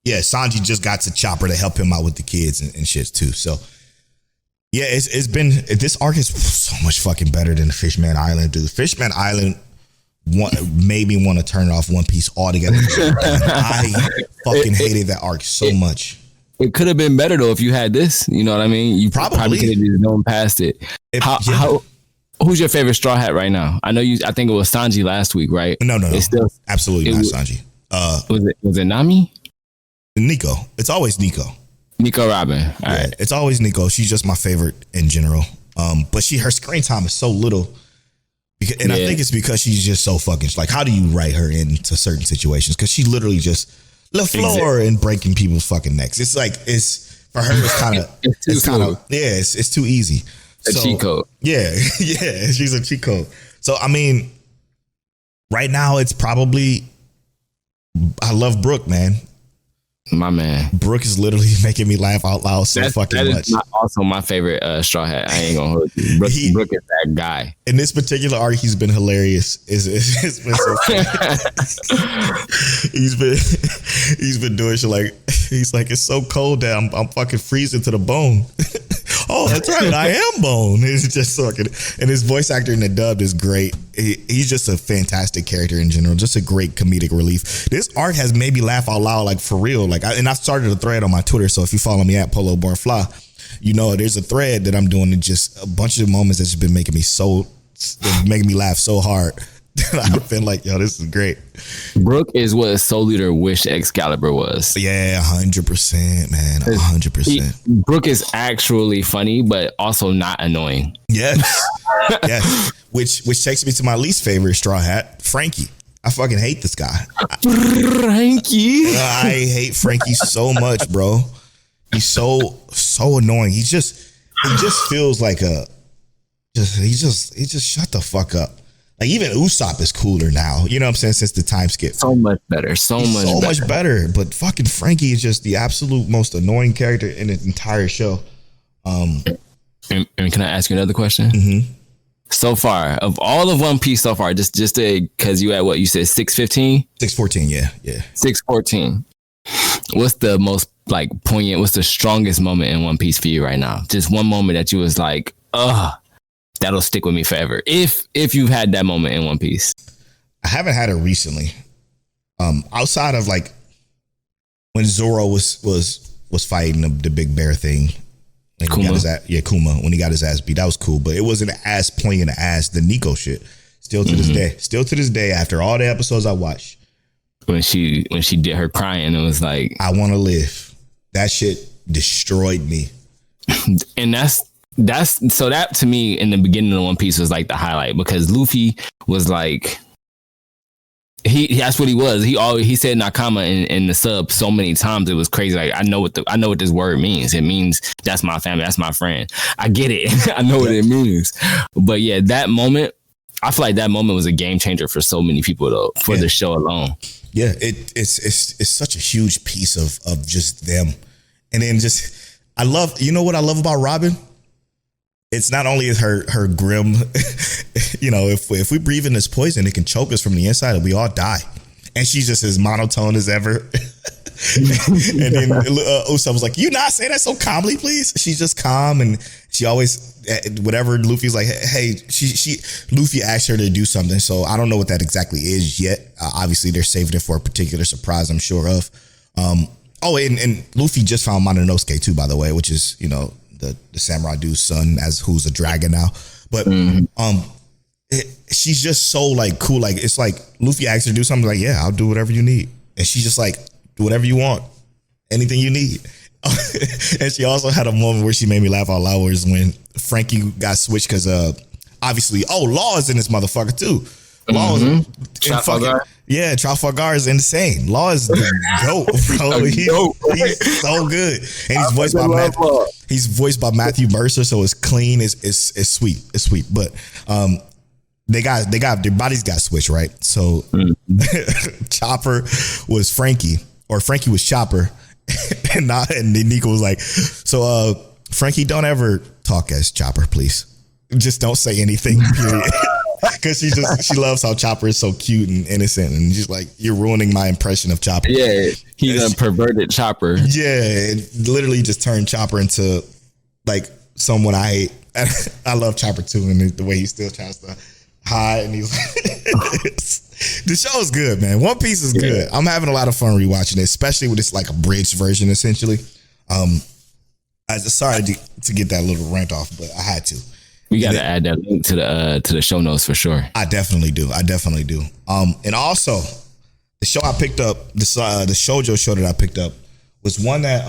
Sanji just got to Chopper to help him out with the kids and shit too. So yeah, this arc is so much fucking better than the Fishman Island, dude. Fishman Island made me want to turn off One Piece altogether. I fucking hated that arc so much.
It could have been better though if you had this. You know what I mean? You probably could have just gone past it. Who's your favorite Straw Hat right now? I think it was Sanji last week, right?
No. It's still absolutely not Sanji.
Was it Nami?
Nico. It's always Nico.
Nico Robin. All right.
It's always Nico. She's just my favorite in general. But her screen time is so little. I think it's because she's just so fucking, like, how do you write her into certain situations? Because she literally just LaFleur and breaking people's fucking necks. It's like, for her, it's kind of, it's too easy.
A cheat code.
Yeah, she's a cheat code. So, I mean, right now it's probably, I love Brooke, man.
My man.
Brooke is literally making me laugh out loud so fucking much.
That is also my favorite Straw Hat. I ain't gonna hold you. Brooke is that guy.
In this particular arc, he's been hilarious. It's been so funny. he's been doing shit like, he's like, it's so cold that I'm fucking freezing to the bone. Oh, that's right, I am Bone. He's just fucking, and his voice actor in the dub is great. He's just a fantastic character in general, just a great comedic relief. This arc has made me laugh out loud, like for real. Like, I started a thread on my Twitter, so if you follow me at Polo Born Fly, there's a thread that I'm doing, and just a bunch of moments that's been making me laugh so hard. I've been like, yo, this is great.
Brooke is what Soul Eater wished Excalibur was.
Yeah, 100%, man. 100%.
Brooke is actually funny, but also not annoying.
Yes. Yes. Which takes me to my least favorite Straw Hat, Frankie. I fucking hate this guy.
Frankie.
I hate Frankie so much, bro. He's so annoying. He just feels like he just shut the fuck up. Like, even Usopp is cooler now. You know what I'm saying? Since the time skip.
So much better. So much better. But fucking Frankie is just the absolute most annoying character in the entire show. And can I ask you another question?
Mm-hmm.
So far, of all of One Piece so far, just because you at what you said, 615?
614, yeah.
614. What's the most like poignant, what's the strongest moment in One Piece for you right now? Just one moment that you was like, that'll stick with me forever. If you've had that moment in One Piece.
I haven't had it recently. Outside of like when Zoro was fighting the big bear thing.
Kuma.
Kuma, when he got his ass beat. That was cool, but it wasn't as poignant as the Nico shit. Still to this day, after all the episodes I watched.
When she did her crying, it was like,
I want to live. That shit destroyed me.
And that's so that to me in the beginning of One Piece was like the highlight, because Luffy was like, that's what he was. He said Nakama in the sub so many times, it was crazy. Like, I know what this word means. It means that's my family, that's my friend. I get it. I know what it means. But yeah, that moment, I feel like that moment was a game changer for so many people though, for the show alone. Yeah,
it's such a huge piece of just them. And then just, what I love about Robin? It's not only her grim, if we breathe in this poison, it can choke us from the inside and we all die. And she's just as monotone as ever. And then Usopp was like, you not say that so calmly, please? She's just calm, and she always, whatever Luffy's like, hey, Luffy asked her to do something. So I don't know what that exactly is yet. Obviously, they're saving it for a particular surprise, I'm sure of. And Luffy just found Mononosuke too, by the way, which is, the samurai dude's son, who's a dragon now. But she's just so like cool. Like, it's like Luffy asked her to do something, like, yeah, I'll do whatever you need. And she's just like, do whatever you want, anything you need. And she also had a moment where she made me laugh out loud, was when Frankie got switched, because obviously, Law is in this motherfucker too. Law is in fucking, yeah, Trafalgar is insane. Law is the GOAT, bro. He's so good, and he's voiced by Matthew Mercer, so it's clean. It's sweet. It's sweet. But their bodies got switched, right? So Chopper was Frankie, or Frankie was Chopper, and then Nico was like, so Frankie, don't ever talk as Chopper, please. Just don't say anything. Period. Because she loves how Chopper is so cute and innocent, and she's like, you're ruining my impression of Chopper. Yeah,
he's a perverted Chopper.
Yeah, it literally just turned Chopper into like someone I hate. I love Chopper too, and the way he still tries to hide, and he's the show is good, man. One Piece is good. I'm having a lot of fun rewatching it, especially with this like abridged version, essentially. Sorry to get that little rant off, but I had to.
We got to add that link to the show notes for sure.
I definitely do. And also, the show I picked up, the shoujo show that I picked up, was one that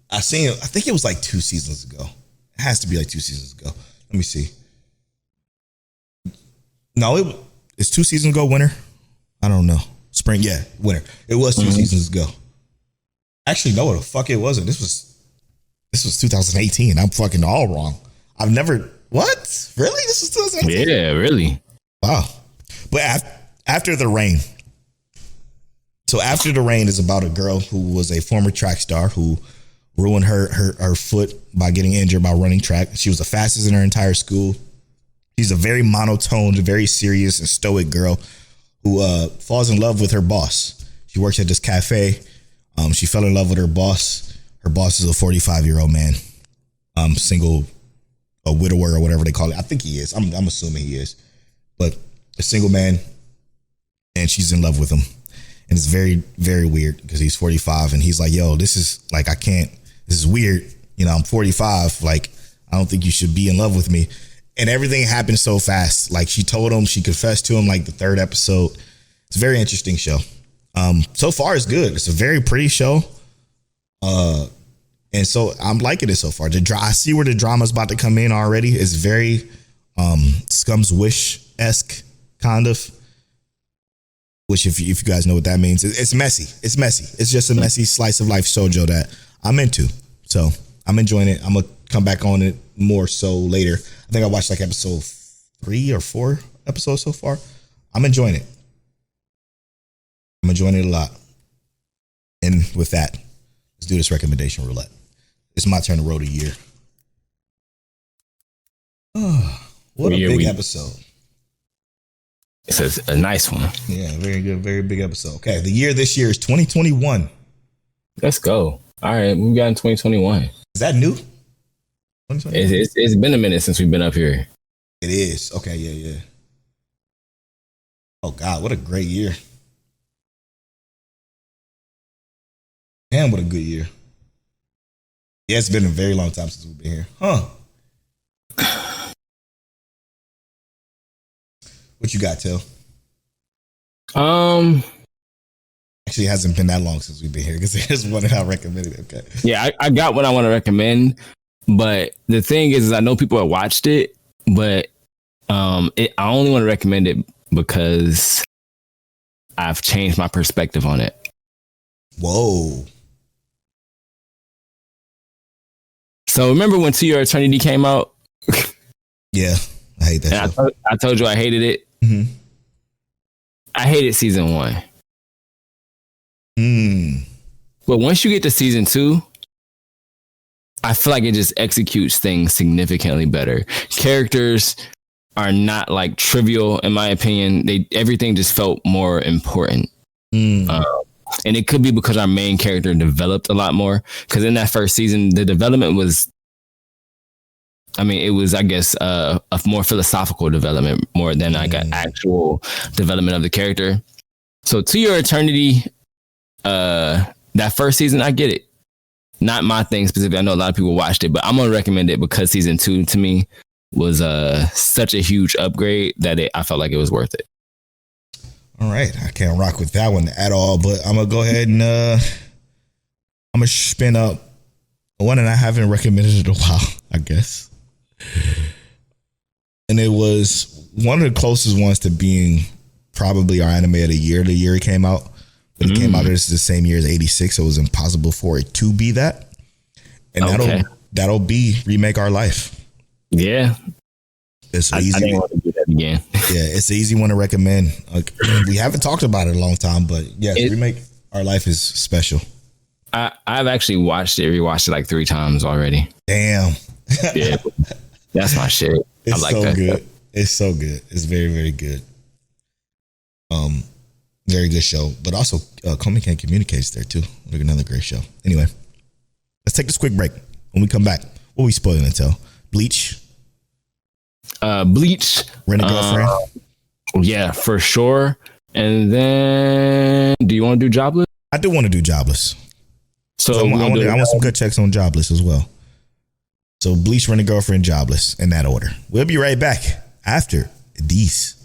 I seen. I think it was like 2 seasons ago. It has to be like 2 seasons ago. Let me see. No, it's 2 seasons ago. Winter. I don't know. Spring. Yeah, winter. It was 2 seasons ago. Actually, no, the fuck it wasn't. This was 2018. I'm fucking all wrong. I've never. What? Really? This was 2018?
Yeah, really.
Wow. But after the rain. So After the Rain is about a girl who was a former track star who ruined her foot by getting injured by running track. She was the fastest in her entire school. She's a very monotone, very serious and stoic girl who falls in love with her boss. She works at this cafe. She fell in love with her boss. Her boss is a 45-year-old man, single, a widower or whatever they call it. I think he is. I'm assuming he is, but a single man, and she's in love with him. And it's very, very weird because he's 45 and he's like, yo, this is like, I can't this is weird. You know, I'm 45. Like, I don't think you should be in love with me. And everything happened so fast. Like, she told him, she confessed to him like the third episode. It's a very interesting show. So far it's good. It's a very pretty show. And so I'm liking it so far. I see where the drama's about to come in already. It's very Scum's Wish-esque kind of. Which if you guys know what that means, it's messy. It's messy. It's just a messy slice of life shoujo that I'm into. So I'm enjoying it. I'm gonna come back on it more so later. I think I watched like episode 3 or 4 episodes so far. I'm enjoying it. I'm enjoying it a lot. And with that, let's do this recommendation roulette. It's my turn to roll the year. Oh, what a big episode.
It's a nice one.
Yeah, very good. Very big episode. Okay, the year this year is 2021.
Let's go. All right, we got in 2021.
Is that new?
It's been a minute since we've been up here.
It is. Okay, yeah. Oh, God, what a great year. And what a good year. Yeah, it's been a very long time since we've been here. Huh. What you got, Till? Actually, it hasn't been that long since we've been here because there's one that I recommended. Okay.
Yeah, I got what I want to recommend, but the thing is I know people have watched it, but I only want to recommend it because I've changed my perspective on it.
Whoa.
So remember when To Your Eternity came out?
Yeah, I hate that show.
I told you I hated it.
Mm-hmm.
I hated season 1. But once you get to season 2, I feel like it just executes things significantly better. Characters are not like trivial, in my opinion. Everything just felt more important. And it could be because our main character developed a lot more. Because in that first season, the development was, it was, I guess, a more philosophical development more than like an actual development of the character. So To Your Eternity, that first season, I get it. Not my thing specifically. I know a lot of people watched it, but I'm going to recommend it because season 2 to me was such a huge upgrade that I felt like it was worth it.
All right. I can't rock with that one at all, but I'm going to go ahead and I'm going to spin up one that I haven't recommended in a while, I guess. And it was one of the closest ones to being probably our anime of the year it came out. But it came out the same year as 86, so it was impossible for it to be that. And that'll be Remake Our Life.
Yeah.
It's easy.
I didn't want to do that again.
Yeah, it's an easy one to recommend. We haven't talked about it in a long time, but yes, Remake Our Life is special.
I've actually rewatched it like 3 times already.
Damn.
Yeah, that's my shit.
It's
I like
so
that
good.
stuff.
It's so good. It's very, very good. Very good show. But also, Komi Can't Communicate's there too. Look, another great show. Anyway, let's take this quick break. When we come back, what are we spoiling until? Bleach?
Bleach.
Rent-a-girlfriend?
Yeah, for sure. And then, do you want to do Jobless?
I do want to do Jobless.
So
I want some good checks on Jobless as well. So Bleach, Rent-a-girlfriend, Jobless in that order. We'll be right back after these.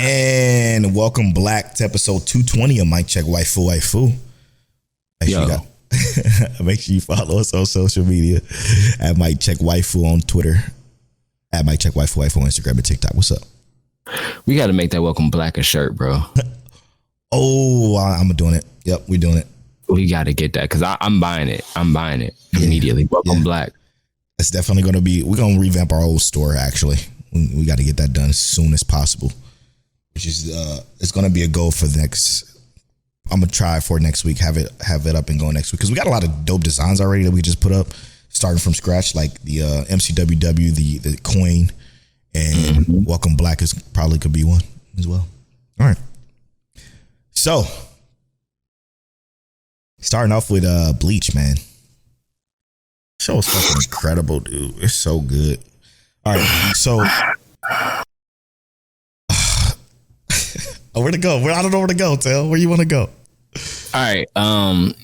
And welcome back to episode 220 of Mic Check Waifu Waifu. Make sure you follow us on social media at Mic Check Waifu on Twitter, at Mic Check Waifu Waifu on Instagram and TikTok. What's up?
We got to make that Welcome Black a shirt, bro.
I'm doing it. Yep, we're doing it.
We got to get that because I'm buying it. I'm buying it immediately. Welcome Black.
It's definitely going to be, we're going to revamp our old store, actually. We got to get that done as soon as possible, which is, it's going to be a goal for the next, I'm going to try for next week, have it up and go next week. Because we got a lot of dope designs already that we just put up, starting from scratch, like the MCWW, the coin, and Welcome Black is probably could be one as well. All right. So, starting off with Bleach, man. Show is fucking incredible, dude. It's so good. All right, so where to go? I don't know where to go. Tell where you want to go.
All right,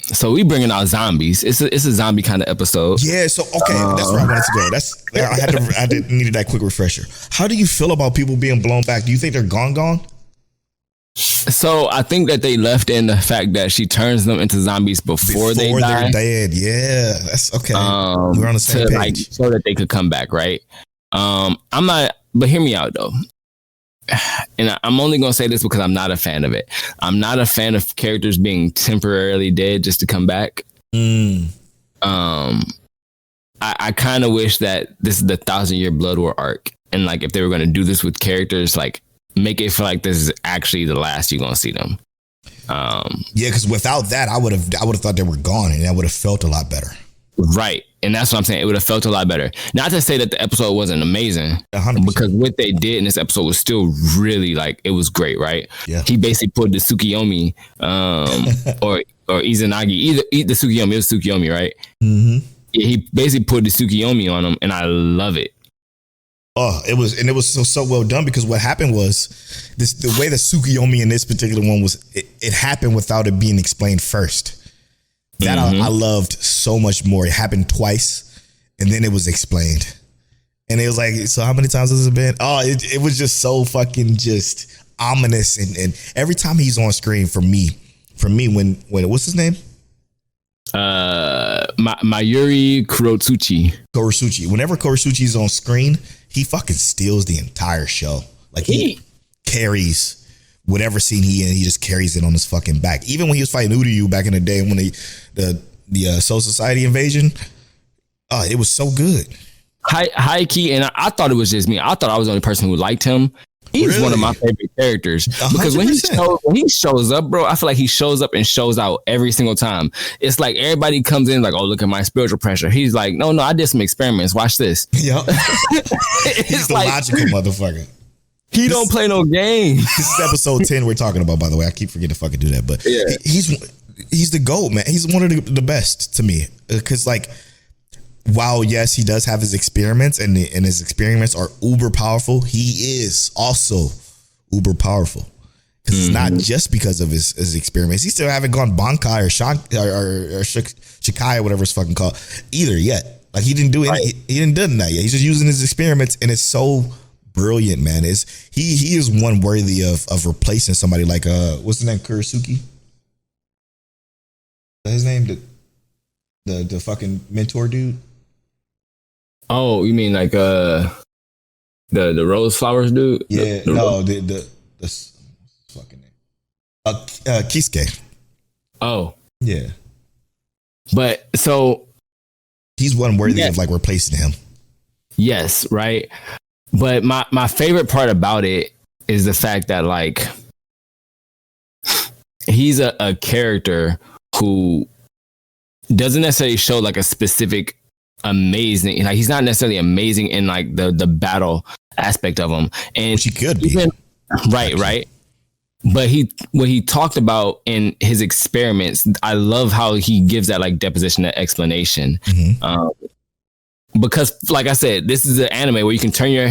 so we bringing out zombies. It's a zombie kind of episode.
Yeah. So okay, that's where I wanted to go. I needed that quick refresher. How do you feel about people being blown back? Do you think they're gone?
So I think that they left in the fact that she turns them into zombies before they die.
They're dead. Yeah, that's okay. We're on the same page.
Like, so that they could come back, right? I'm not, but hear me out though. And I'm only gonna say this because I'm not a fan of it. I'm not a fan of characters being temporarily dead just to come back. I kind of wish that this is the 1,000-year Blood War arc, and like if they were gonna do this with characters, like make it feel like this is actually the last you're gonna see them.
Yeah, because without that, I would have thought they were gone, and that would have felt a lot better.
Right, and that's what I'm saying. It would have felt a lot better. Not to say that the episode wasn't amazing,
100%.
Because what they did in this episode was still really like it was great, right?
Yeah.
He basically put the Tsukiyomi, or Izanagi, either the Tsukiyomi. It was Tsukiyomi, right? Mm-hmm. Yeah, he basically put the Tsukiyomi on him, and I love it.
Oh, it was so well done because what happened was the way the Tsukiyomi in this particular one was it happened without it being explained first. That I loved so much more. It happened twice, and then it was explained, and it was like, so how many times has it been? Oh, it was just so fucking just ominous, and every time he's on screen for me, when what's his name?
Mayuri Kurosuchi.
Whenever Kurosuchi's on screen, he fucking steals the entire show. Like he carries whatever scene he in, he just carries it on his fucking back. Even when he was fighting Uryu back in the day when the Soul Society invasion, it was so good.
High key, and I thought it was just me. I thought I was the only person who liked him. He's really one of my favorite characters because 100%. when he shows up, bro, I feel like he shows up and shows out every single time. It's like everybody comes in like, oh, look at my spiritual pressure. He's like, no, I did some experiments. Watch this.
Yep. He's the like, logical motherfucker.
He don't play no games.
This is episode 10 we're talking about, by the way. I keep forgetting to fucking do that, but yeah. He's the GOAT, man. He's one of the best to me because like, while yes, he does have his experiments and his experiments are uber powerful, he is also uber powerful because it's not just because of his experiments. He still haven't gone Bankai or Shikai or whatever it's fucking called either yet. Like he didn't do it. Right. He didn't do that yet. He's just using his experiments, and it's so brilliant, man. He is one worthy of replacing somebody like what's his name, Kurisuki? His name, the fucking mentor dude.
Oh, you mean like the rose flowers dude?
Yeah, the fucking name. Kisuke.
Oh.
Yeah.
But so
he's one worthy of like replacing him.
Yes, right. But my favorite part about it is the fact that like he's a character who doesn't necessarily show like a specific amazing, like he's not necessarily amazing in like the battle aspect of him, and
which he could be
right, but what he talked about in his experiments, I love how he gives that like deposition, that explanation, because like I said, this is an anime where you can turn your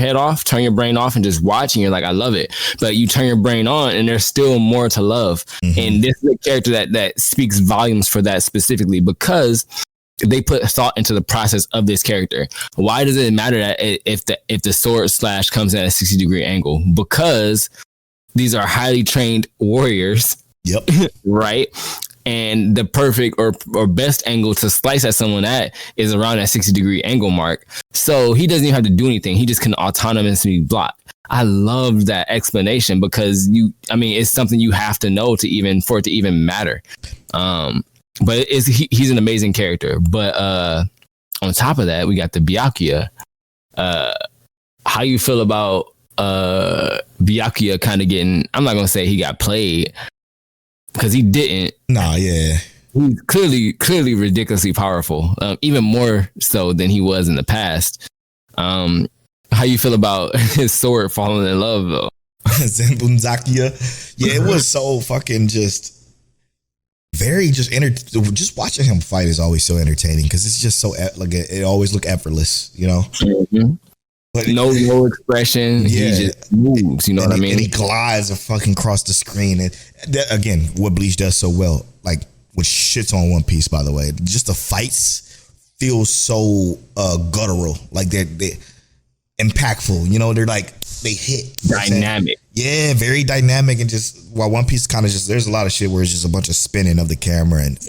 brain off and just watch, and you're like, I love it, but you turn your brain on and there's still more to love, and this is a character that speaks volumes for that specifically because they put thought into the process of this character. Why does it matter that if the sword slash comes at a 60-degree angle? Because these are highly trained warriors.
Yep.
Right. And the perfect or best angle to slice at someone at is around that 60-degree angle mark. So he doesn't even have to do anything. He just can autonomously block. I love that explanation because it's something you have to know for it to even matter. But he's an amazing character. But on top of that, we got the Byakuya. How you feel about Byakuya kind of getting, I'm not going to say he got played, because he didn't.
Nah, yeah.
He's clearly ridiculously powerful, even more so than he was in the past. How you feel about his sword falling in love, though?
Zenbunzakuya. Yeah, it was so fucking just just watching him fight is always so entertaining because it's just so like it always look effortless, you know.
Mm-hmm. But no expression.
Yeah,
he just moves. You know what I mean?
And he glides fucking across the screen, and that, again, what Bleach does so well, like which shits on One Piece, by the way. Just the fights feel so guttural, like they're impactful. You know, they're like they hit
dynamic.
Yeah, very dynamic, and just while One Piece kind of just there's a lot of shit where it's just a bunch of spinning of the camera, and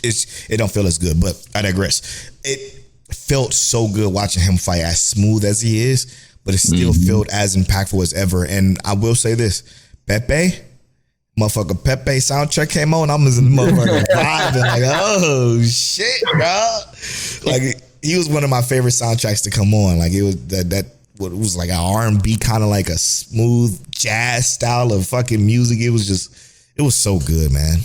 it don't feel as good. But I digress. It felt so good watching him fight, as smooth as he is, but it still felt as impactful as ever. And I will say this, Pepe soundtrack came on, I'm just motherfucker vibing like, oh shit, bro. Like he was one of my favorite soundtracks to come on. Like it was that what it was like an R&B kind of like a smooth jazz style of fucking music. It was so good, man.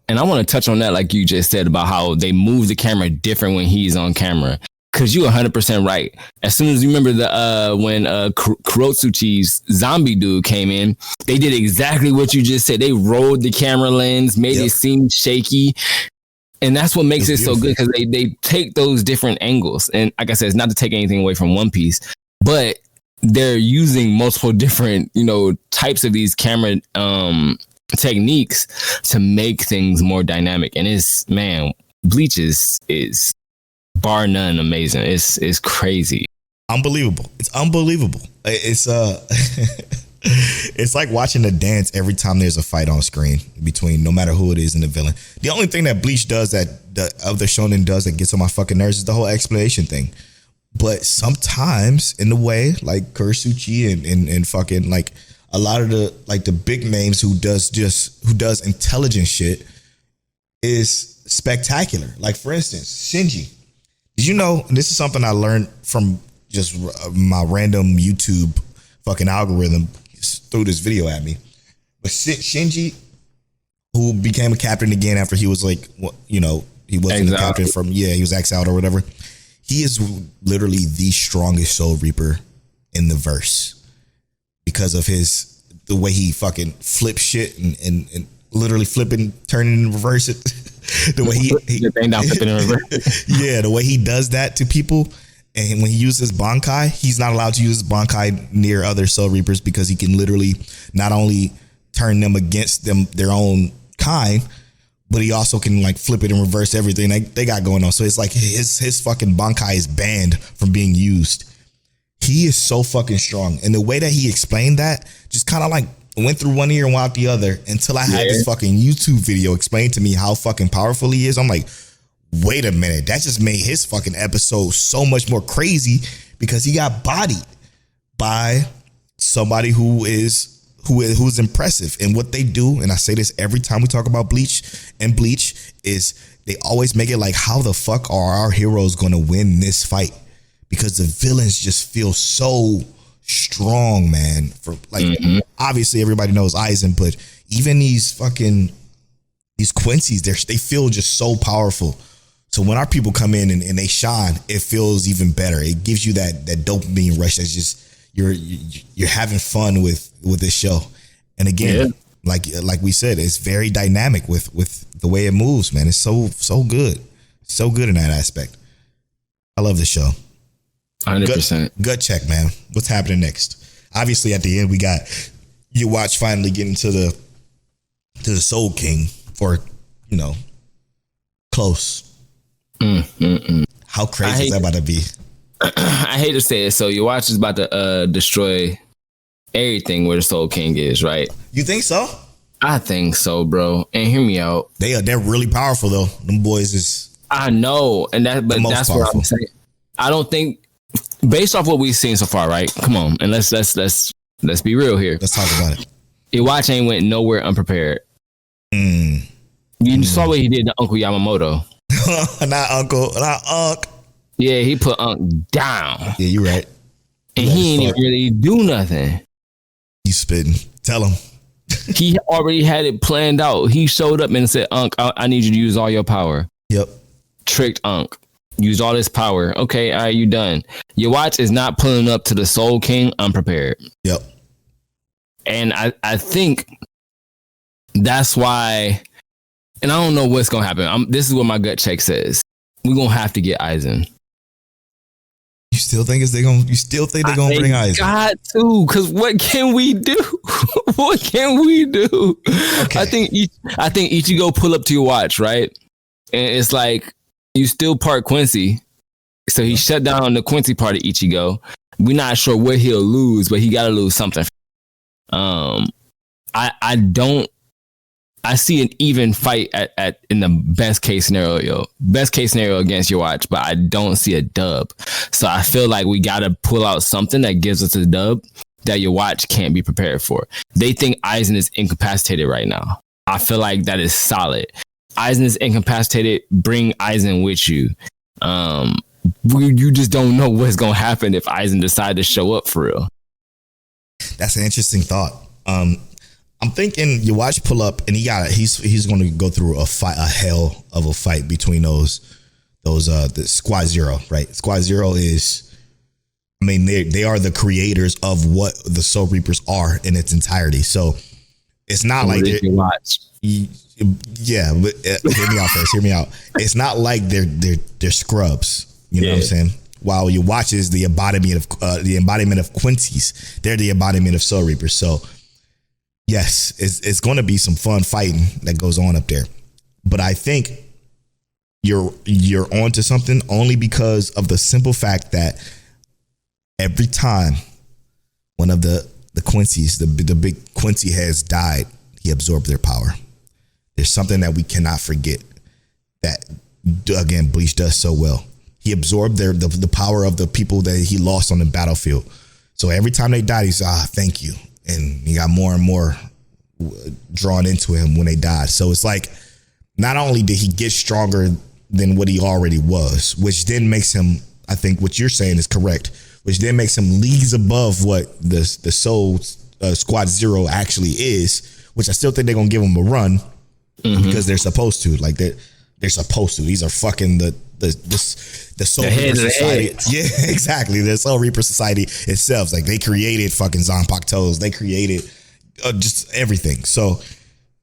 And I want to touch on that, like you just said, about how they move the camera different when he's on camera. Because you 100% right. As soon as you remember when Kurotsuchi's zombie dude came in, they did exactly what you just said. They rolled the camera lens, made it seem shaky. And that's what makes it so good, because they take those different angles. And like I said, it's not to take anything away from One Piece, but they're using multiple different, types of these camera techniques to make things more dynamic. And Bleach is bar none amazing. It's crazy.
Unbelievable. It's unbelievable. It's it's like watching a dance every time there's a fight on screen between no matter who it is and the villain. The only thing that Bleach does that the other shonen does that gets on my fucking nerves is the whole explanation thing. But sometimes in the way like Kurotsuchi and fucking like a lot of the big names who does intelligent shit is spectacular. Like for instance, Shinji. Did you know, and this is something I learned from just my random YouTube fucking algorithm threw this video at me. But Shinji, who became a captain again after he was like, he wasn't a captain he was exiled or whatever. He is literally the strongest Soul Reaper in the verse because of the way he fucking flips shit and literally flipping, turning and reverse it. The way the way he does that to people, and when he uses Bankai, he's not allowed to use Bankai near other Soul Reapers because he can literally not only turn them against their own kind, but he also can like flip it and reverse everything they got going on. So it's like his fucking Bankai is banned from being used. He is so fucking strong, and the way that he explained that just kind of like went through one ear and went out the other until I had this fucking YouTube video explain to me how fucking powerful he is. I'm like, wait a minute, that just made his fucking episode so much more crazy because he got bodied by somebody who's impressive. And what they do, and I say this every time we talk about Bleach, is they always make it like, how the fuck are our heroes going to win this fight? Because the villains just feel so strong, man. For like, obviously everybody knows Aizen, but even these Quincy's, they feel just so powerful. So when our people come in and they shine, it feels even better. It gives you that dopamine rush. That's just you're having fun with this show. And again, like we said, it's very dynamic with the way it moves, man. It's so good, so good in that aspect. I love the show.
100%.
Gut check, man. What's happening next? Obviously, at the end, we got your watch finally getting to the Soul King, or close. How crazy is that about to be?
I hate to say it. So your watch is about to destroy everything where the Soul King is, right?
You think so?
I think so, bro. And hear me out.
They're really powerful though. Them boys is.
I know, and that's what I'm saying. I don't think, based off what we've seen so far, right? Come on, and let's be real here.
Let's talk about it.
Iwachi ain't went nowhere unprepared. You saw what he did to Uncle Yamamoto.
Not Unc.
Yeah, he put Unc down.
Yeah, you're right.
And he ain't even really do nothing.
You spitting. Tell him.
He already had it planned out. He showed up and said, Unc, I need you to use all your power.
Yep.
Tricked Unc. Used all this power. Okay, all right, you done. Your watch is not pulling up to the Soul King unprepared.
Yep.
And I think that's why, and I don't know what's going to happen. This is what my gut check says. We're going to have to get Aizen.
You still think they're going to bring Aizen?
Got to, because what can we do? What can we do? Okay. I think Ichigo pull up to your watch, right? And it's like, you still part Quincy. So he shut down the Quincy part of Ichigo. We're not sure what he'll lose, but he got to lose something. I see an even fight at in the best case scenario against your watch, but I don't see a dub. So I feel like we got to pull out something that gives us a dub that your watch can't be prepared for. They think Aizen is incapacitated right now. I feel like that is solid. Aizen is incapacitated. Bring Aizen with you. You just don't know what's gonna happen if Aizen decide to show up for real.
That's an interesting thought. I'm thinking you watch pull up and he's going to go through a hell of a fight between the Squad Zero, right? Squad Zero is, I mean, they are the creators of what the Soul Reapers are in its entirety. So it's not like yeah, but hear me out first. Hear me out. It's not like they're scrubs. You know what I'm saying? While your watch is the embodiment of Quincy's, they're the embodiment of Soul Reapers. So yes, it's going to be some fun fighting that goes on up there. But I think you're onto something only because of the simple fact that every time one of the Quincy's, the big Quincy heads died, he absorbed their power. There's something that we cannot forget that, again, Bleach does so well. He absorbed the power of the people that he lost on the battlefield. So every time they died, he's thank you. And he got more and more drawn into him when they died. So it's like, not only did he get stronger than what he already was, which then makes him, I think what you're saying is correct, which then makes him leagues above what the Soul Squad Zero actually is, which I still think they're going to give him a run because they're supposed to. Like they're supposed to. These are fucking the Soul Reaper Society. Yeah, exactly. The Soul Reaper Society itself. Like they created fucking Zanpakutos. They created just everything. So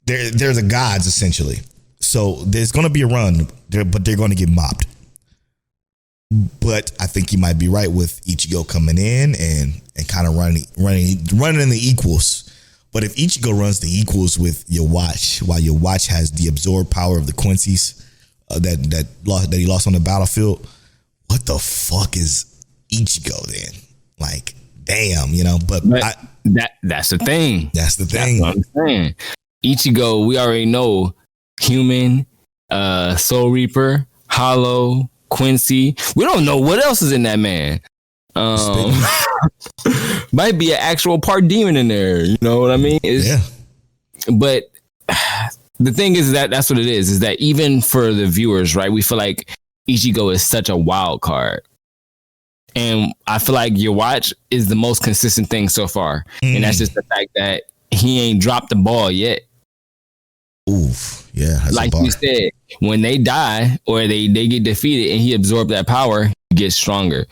they're the gods essentially. So there's going to be a run, but they're going to get mopped. But I think you might be right with Ichigo coming in and kind of running the equals. But if Ichigo runs the equals with your watch, while your watch has the absorbed power of the Quincy's that he lost on the battlefield, what the fuck is Ichigo then? Like, damn, you know. But
that's the thing.
That's the thing.
That's what I'm saying. Ichigo, we already know, human, Soul Reaper, Hollow, Quincy. We don't know what else is in that man. Might be an actual part demon in there. You know what I mean? But the thing is that's what it is that even for the viewers, right? We feel like Ichigo is such a wild card. And I feel like your watch is the most consistent thing so far. And that's just the fact that he ain't dropped the ball yet.
Oof. Yeah.
Like you said, when they die or they get defeated and he absorbed that power, he gets stronger.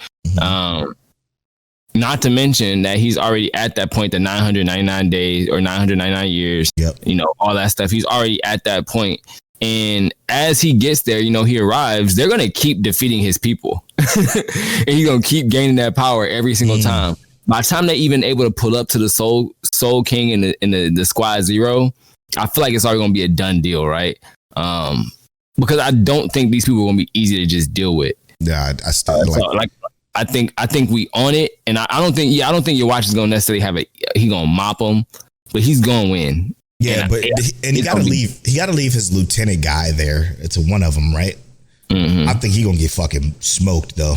Not to mention that he's already at that point, the 999 days or 999 years, you know, all that stuff. He's already at that point. And as he gets there, you know, he arrives, they're going to keep defeating his people. And he's going to keep gaining that power every single time. By the time they're even able to pull up to the Soul King in the Squad Zero, I feel like it's already going to be a done deal, right? Because I don't think these people are going to be easy to just deal with.
Yeah, I still
I think we on it, and I don't think your watch is gonna necessarily have he gonna mop him, but he's gonna win.
Yeah, and he gotta leave. He gotta leave his lieutenant guy there. It's one of them, right? Mm-hmm. I think he gonna get fucking smoked though.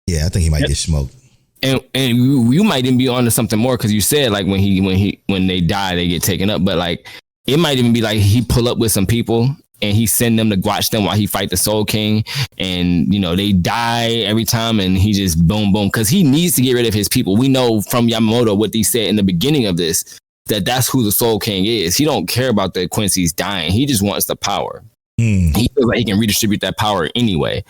Yeah, I think he might get smoked.
And you might even be onto something more because you said like when they die they get taken up, but like it might even be like he pull up with some people and he send them to watch them while he fight the Soul King, and you know they die every time, and he just boom because he needs to get rid of his people. We know from Yamamoto what he said in the beginning of this that's who the Soul King is. He don't care about the Quincy's dying. He just wants the power. He feels like he can redistribute that power anyway.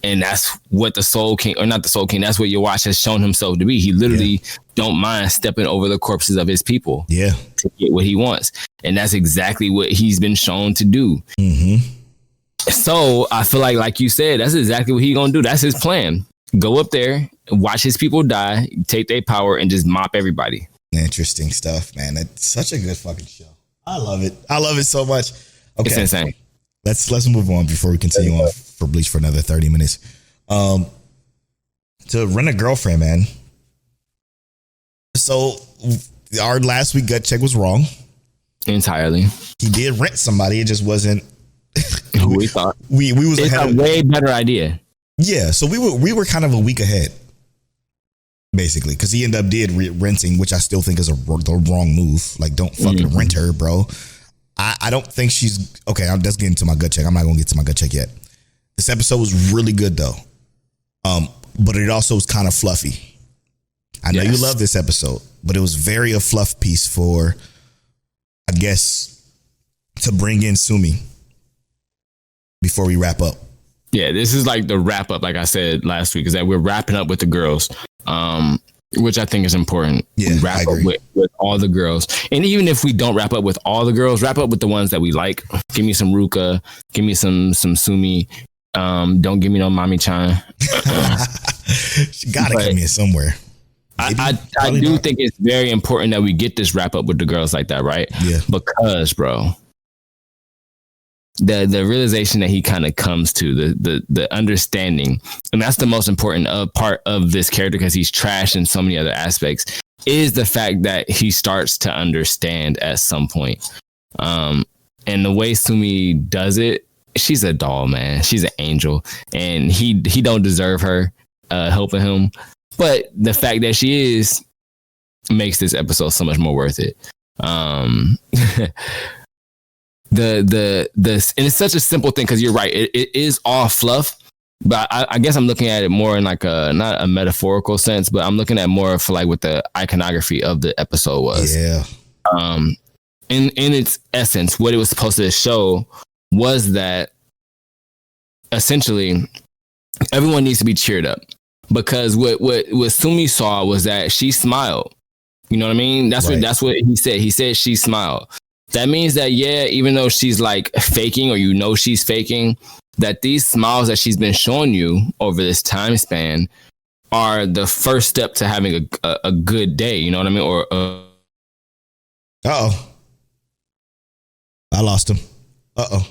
And that's what the Soul King, or not the Soul King, that's what your watch has shown himself to be. He literally don't mind stepping over the corpses of his people to get what he wants. And that's exactly what he's been shown to do. Mm-hmm. So I feel like you said, that's exactly what he's going to do. That's his plan. Go up there, watch his people die, take their power, and just mop everybody.
Interesting stuff, man. It's such a good fucking show. I love it. I love it so much. Okay.
It's insane.
Let's move on before we continue on for Bleach for another 30 minutes. To Rent-a-Girlfriend, man. So our last week gut check was wrong.
Entirely.
He did rent somebody. It just wasn't
who we thought.
We was
it's
ahead
a way better idea.
Yeah, so we were kind of a week ahead, basically, because he ended up renting, which I still think is the wrong move. Like, don't fucking rent her, bro. I don't think she's okay. I'm just getting to my gut check. I'm not gonna get to my gut check yet. This episode was really good though, but it also was kind of fluffy. I know you love this episode, but it was very a fluff piece for, I guess, to bring in Sumi before we wrap up.
Yeah, this is like the wrap up, like I said last week, is that we're wrapping up with the girls, which I think is important.
Yeah,
we wrap up with all the girls. And even if we don't wrap up with all the girls, wrap up with the ones that we like. Give me some Ruka, give me some Sumi. Don't give me no Mami-chan.
She gotta come in somewhere.
I do think it's very important that we get this wrap up with the girls like that, right?
Yeah.
Because, bro, the realization that he kind of comes to, the understanding, and that's the most important part of this character, because he's trash in so many other aspects, is the fact that he starts to understand at some point. And the way Sumi does it, she's a doll, man. She's an angel, and he don't deserve her helping him. But the fact that she is makes this episode so much more worth it. And it's such a simple thing, because you're right. It is all fluff, but I guess I'm looking at it more in like not a metaphorical sense, but I'm looking at more for like what the iconography of the episode was.
Yeah.
In its essence, what it was supposed to show was that essentially everyone needs to be cheered up, because what Sumi saw was that she smiled. You know what I mean? That's what he said. He said she smiled. That means that, yeah, even though she's like faking, or you know she's faking, that these smiles that she's been showing you over this time span are the first step to having a good day. You know what I mean? Or
uh-oh. I lost him. Uh-oh.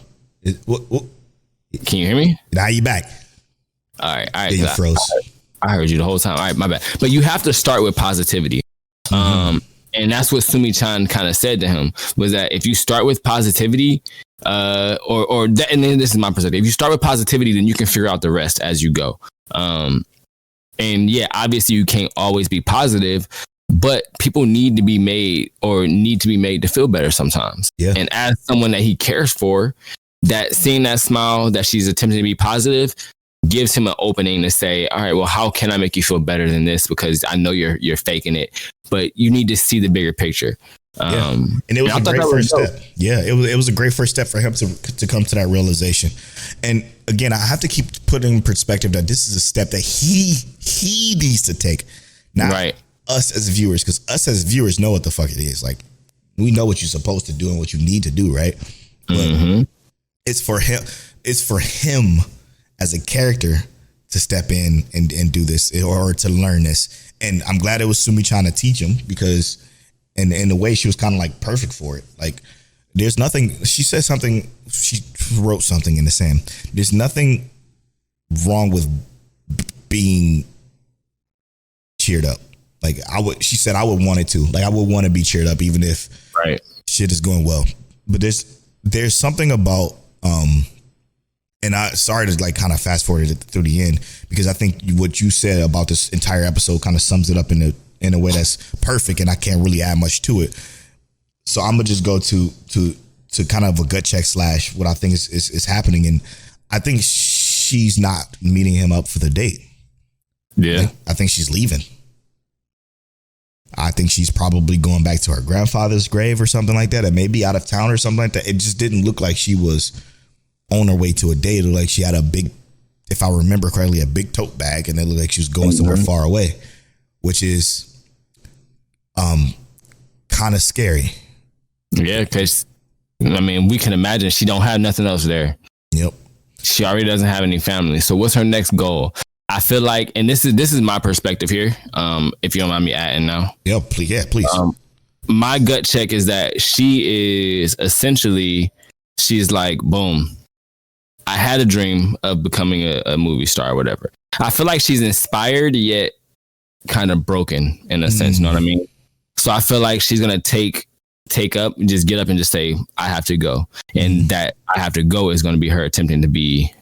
Can you hear me?
Now you back.
All right.
Yeah, you froze.
I heard you the whole time. All right, my bad. But you have to start with positivity. And that's what Sumi-chan kind of said to him, was that if you start with positivity, and then this is my perspective. If you start with positivity, then you can figure out the rest as you go. And yeah, obviously you can't always be positive, but people need to be made to feel better sometimes.
Yeah.
And as someone that he cares for, that seeing that smile, that she's attempting to be positive, gives him an opening to say, all right, well, how can I make you feel better than this? Because I know you're faking it, but you need to see the bigger picture.
And it was a great first step. Yeah, it was a great first step for him to come to that realization. And again, I have to keep putting in perspective that this is a step that he needs to take, not us as viewers, because us as viewers know what the fuck it is. Like, we know what you're supposed to do and what you need to do, right? But it's for him as a character to step in and do this, or to learn this. And I'm glad it was Sumi trying to teach him, because in a way she was kind of like perfect for it. Like, there's nothing, she said something, she wrote something in the sand. There's nothing wrong with being cheered up. Like she said I would want it to. Like I would want to be cheered up even if shit is going well. But there's something about and I sorry to like kind of fast forward it through the end because I think what you said about this entire episode kind of sums it up in a way that's perfect and I can't really add much to it. So I'm gonna just go to kind of a gut check / what I think is happening, and I think she's not meeting him up for the date.
Yeah,
I think she's leaving. I think she's probably going back to her grandfather's grave or something like that. It may be out of town or something like that. It just didn't look like she was on her way to a date. It looked like she had a big, if I remember correctly, a big tote bag, and it looked like she was going somewhere far away, which is kind of scary. Yeah,
because I mean, we can imagine she don't have nothing else there.
Yep.
She already doesn't have any family. So what's her next goal? I feel like, and this is my perspective here. If you don't mind me adding now.
Yeah, please.
My gut check is that she is essentially, she's like, boom, I had a dream of becoming a movie star or whatever. I feel like she's inspired yet kind of broken in a sense. You know what I mean? So I feel like she's going to take up and just get up and just say, I have to go. And that I have to go is going to be her attempting to be,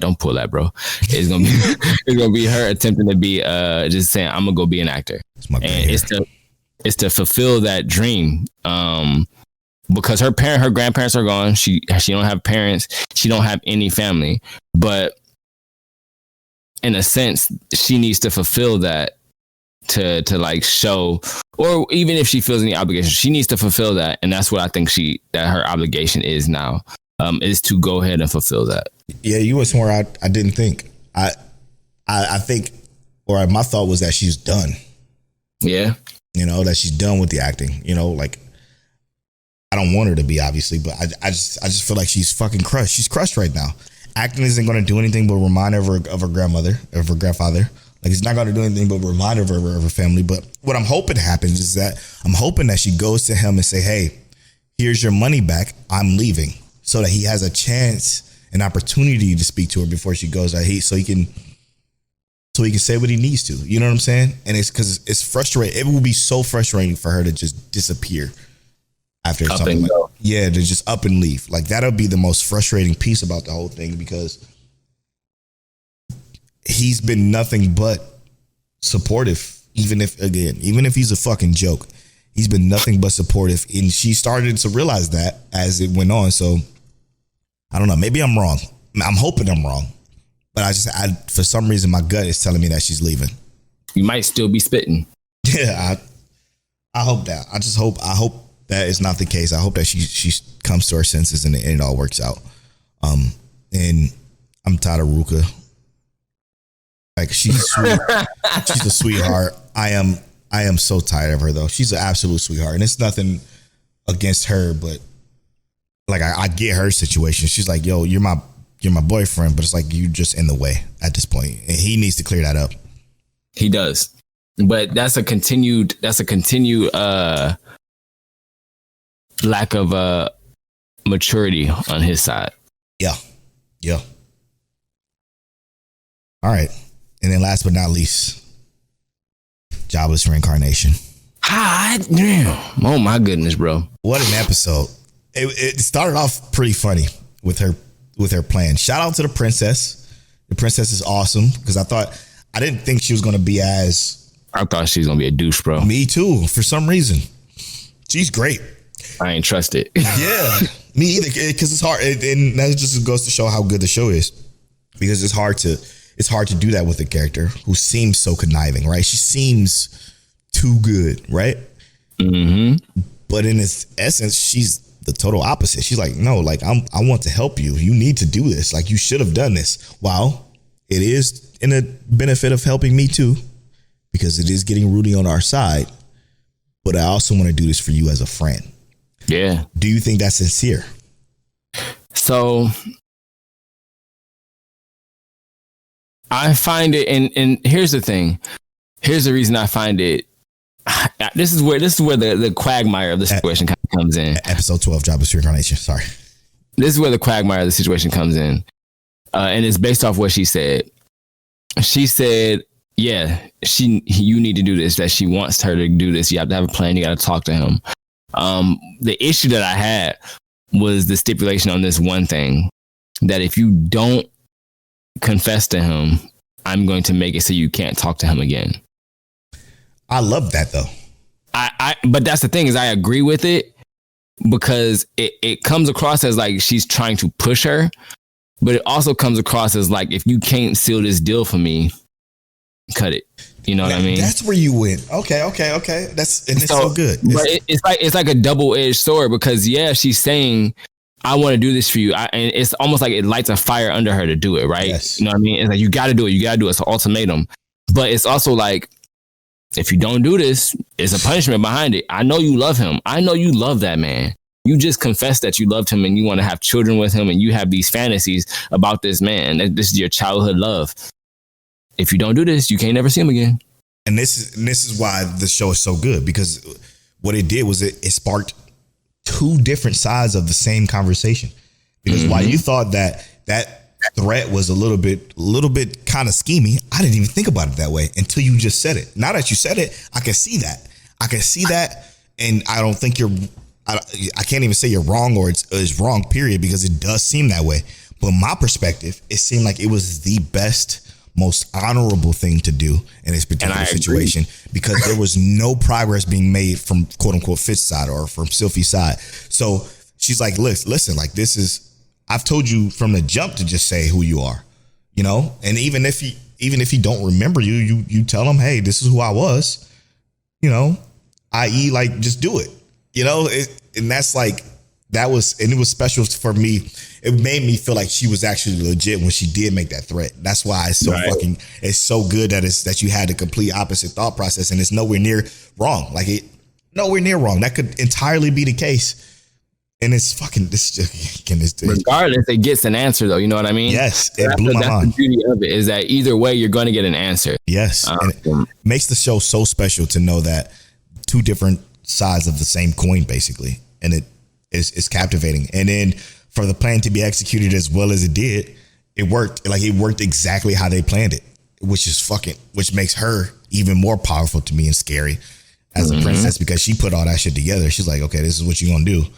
don't pull that, bro. It's going to be her attempting to be, just saying, I'm going to go be an actor. And it's to fulfill that dream. Because her grandparents are gone. She don't have parents. She don't have any family, but in a sense, she needs to fulfill that to like show, or even if she feels any obligation, she needs to fulfill that. And that's what I think that her obligation is now, is to go ahead and fulfill that.
Yeah. You were somewhere I didn't think. I think, or my thought was that she's done.
Yeah.
You know, that she's done with the acting, you know, like I don't want her to be, obviously, but I just feel like she's fucking crushed. She's crushed right now. Acting isn't going to do anything but remind her of her grandmother, of her grandfather. Like, it's not going to do anything but remind her of her family. But what I'm hoping happens is that I'm hoping that she goes to him and say, hey, here's your money back. I'm leaving. So that he has a chance, an opportunity to speak to her before she goes. So he can say what he needs to. You know what I'm saying? And it's because it's frustrating. It will be so frustrating for her to just disappear after something like that. Yeah, to just up and leave. Like, that'll be the most frustrating piece about the whole thing, because he's been nothing but supportive. Even if he's a fucking joke, he's been nothing but supportive. And she started to realize that as it went on. So I don't know. Maybe I'm wrong. I'm hoping I'm wrong. But for some reason, my gut is telling me that she's leaving.
You might still be spitting.
Yeah, I hope that. I hope that is not the case. I hope that she comes to her senses and it all works out. And I'm tired of Ruka. Like, she's sweet. She's a sweetheart. I am so tired of her, though. She's an absolute sweetheart, and it's nothing against her, but like I get her situation. She's like, yo, you're my boyfriend, but it's like you just in the way at this point, and he needs to clear that up.
He does, but that's a continued lack of maturity on his side. Yeah.
All right, and then last but not least, Jobless Reincarnation.
Hot damn! Oh my goodness, bro!
What an episode! It started off pretty funny with her plan. Shout out to the princess. The princess is awesome, because I didn't think she was going to be as.
I thought she was going to be a douche, bro.
Me too. For some reason, she's great.
I ain't trust it.
Yeah, me either, because it's hard, and that just goes to show how good the show is. Because it's hard to do that with a character who seems so conniving, right? She seems too good, right?
Mm-hmm.
But in its essence, she's the total opposite. She's like, no, like I want to help you. You need to do this. Like, you should have done this. While it is in a benefit of helping me too, because it is getting Rudy on our side. But I also want to do this for you as a friend.
Yeah.
Do you think that's sincere? So
I find it, and here's the thing. Here's the reason I find it. This is where the quagmire of the situation kind of comes in.
Episode 12, Jobless Reincarnation. Sorry.
This is where the quagmire of the situation comes in. And it's based off what she said. she said, yeah, you need to do this, that she wants her to do this. You have to have a plan. You got to talk to him. The issue that I had was the stipulation on this one thing, that if you don't confess to him, I'm going to make it so you can't talk to him again.
I love that though.
But that's the thing, is I agree with it, because it comes across as like she's trying to push her, but it also comes across as like, if you can't seal this deal for me, cut it. You know what I mean?
That's where you went. Okay. It's so good.
But it's like a double-edged sword, because she's saying, I want to do this for you. And it's almost like it lights a fire under her to do it, right?
Yes.
You know what I mean? It's like, you got to do it. It's an ultimatum. But it's also like, if you don't do this, it's a punishment behind it. I know you love him. I know you love that man. You just confessed that you loved him and you want to have children with him, and you have these fantasies about this man. This is your childhood love. If you don't do this, you can't never see him again.
And this is why the show is so good, because what it did was it sparked two different sides of the same conversation. Because while you thought that threat was a little bit kind of schemy, I didn't even think about it that way until you just said it. Now that you said it, I can see that. And I don't think I can't even say you're wrong or it's wrong, period, because it does seem that way. But my perspective, it seemed like it was the best, most honorable thing to do in this particular situation, because there was no progress being made from quote unquote Fitz side or from Sylphie's side. So she's like, listen, like, I've told you from the jump to just say who you are, you know? And even if he don't remember you tell him, hey, this is who I was, you know, i.e. like, just do it, you know? And that's like, it was special for me. It made me feel like she was actually legit when she did make that threat. That's why it's so it's so good that you had the complete opposite thought process, and it's nowhere near wrong. Nowhere near wrong. That could entirely be the case. And it's
regardless, it gets an answer though. You know what I mean?
Yes. It blew my mind.
The beauty of it is that either way, you're going to get an answer.
Yes. And it makes the show so special to know that two different sides of the same coin, basically. And it's captivating. And then for the plan to be executed as well as it did, it worked. Like, it worked exactly how they planned it, which makes her even more powerful to me and scary as a princess, because she put all that shit together. She's like, okay, this is what you're going to do.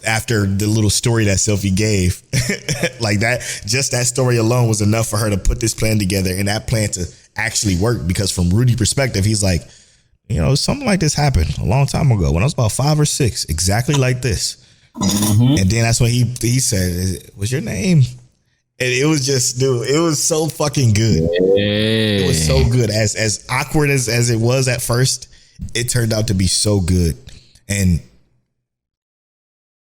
After the little story that Sylphie gave, like that, just that story alone was enough for her to put this plan together, and that plan to actually work. Because from Rudy's perspective, he's like, you know, something like this happened a long time ago when I was about 5 or 6, exactly like this. And then that's when he said, "What's your name?" And it was just, dude, it was so fucking good. It was so good. As awkward as it was at first, it turned out to be so good. And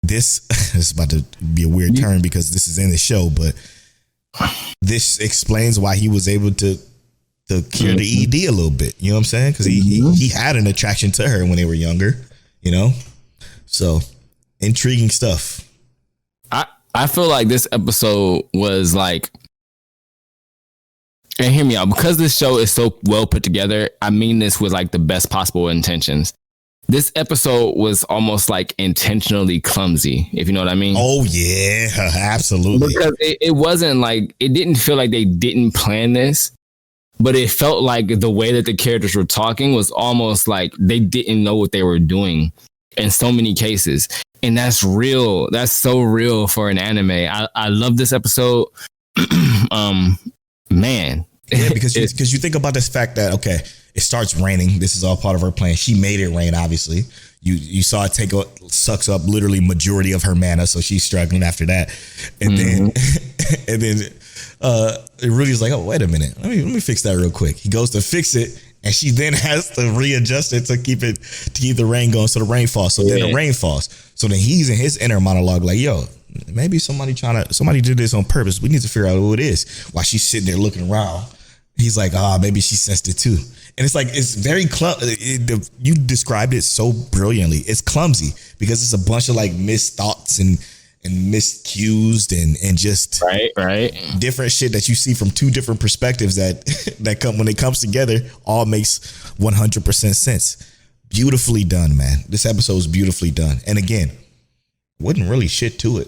this is about to be a weird turn because this is in the show, but this explains why he was able to cure the ED a little bit. You know what I'm saying? Because he had an attraction to her when they were younger, you know? So intriguing stuff.
I feel like this episode was like, and hear me out, because this show is so well put together, I mean this with like the best possible intentions. This episode was almost like intentionally clumsy, if you know what I mean.
Oh, yeah, absolutely.
Because it wasn't like, it didn't feel like they didn't plan this, but it felt like the way that the characters were talking was almost like they didn't know what they were doing in so many cases. And that's real. That's so real for an anime. I love this episode. Man.
Yeah, because you think about this fact that, okay, it starts raining. This is all part of her plan. She made it rain, obviously. You saw it sucks up literally majority of her mana, so she's struggling after that. And then Rudy's like, oh, wait a minute. Let me fix that real quick. He goes to fix it, and she then has to readjust it to keep the rain going, so the rain falls. So then the rain falls. So then he's in his inner monologue like, yo, maybe somebody did this on purpose. We need to figure out who it is. While she's sitting there looking around, he's like, maybe she sensed it too. And it's like, it's very you described it so brilliantly. It's clumsy because it's a bunch of like missed thoughts and miscues and just
right
different shit that you see from two different perspectives that come when it comes together, all makes 100% sense. Beautifully done, man. This episode is beautifully done. And again, wasn't really shit to it.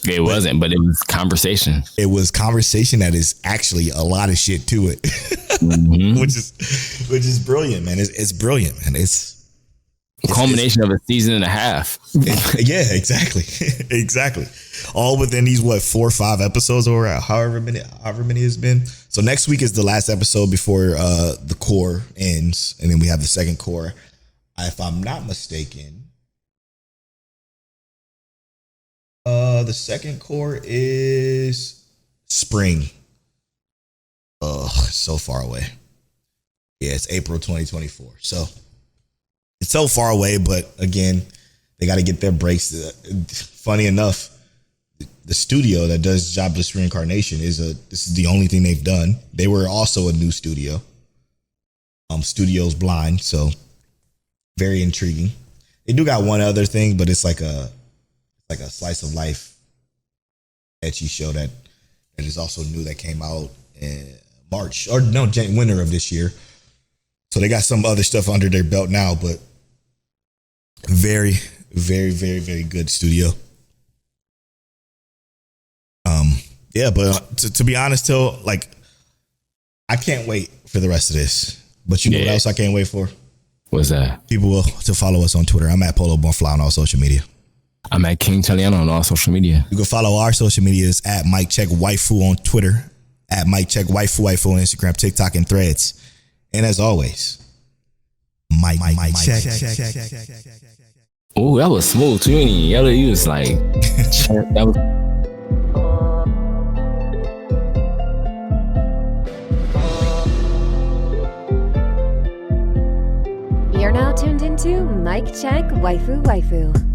It wasn't, but it was conversation.
It was conversation that is actually a lot of shit to it, which is brilliant, man. It's brilliant, man. It's
culmination of a season and a half.
Yeah, exactly. Exactly. All within these 4 or 5 episodes, or however many it's been. So next week is the last episode before the core ends, and then we have the second core. If I'm not mistaken, the second core is spring. Oh, so far away. Yeah, it's April 2024. So it's so far away, but again, they got to get their breaks. Funny enough, the studio that does Jobless Reincarnation this is the only thing they've done. They were also a new studio. Studio's Blind, so very intriguing. They do got one other thing, but it's like a slice of life ecchi show that is also new, that came out in winter of this year. So they got some other stuff under their belt now, but very, very, very, very good studio. Yeah, but to be honest, Till, like, I can't wait for the rest of this. But you know what else I can't wait for?
What's that?
People to follow us on Twitter. I'm at Polo Bonfly on all social media.
I'm at King Taliano on all social media.
You can follow our social medias at Mike Check Waifu on Twitter, at Mike Check Waifu on Instagram, TikTok, and Threads. And as always, Mike Check.
Oh, that was smooth too. You was like, that was.
You're now tuned into Mike Check Waifu.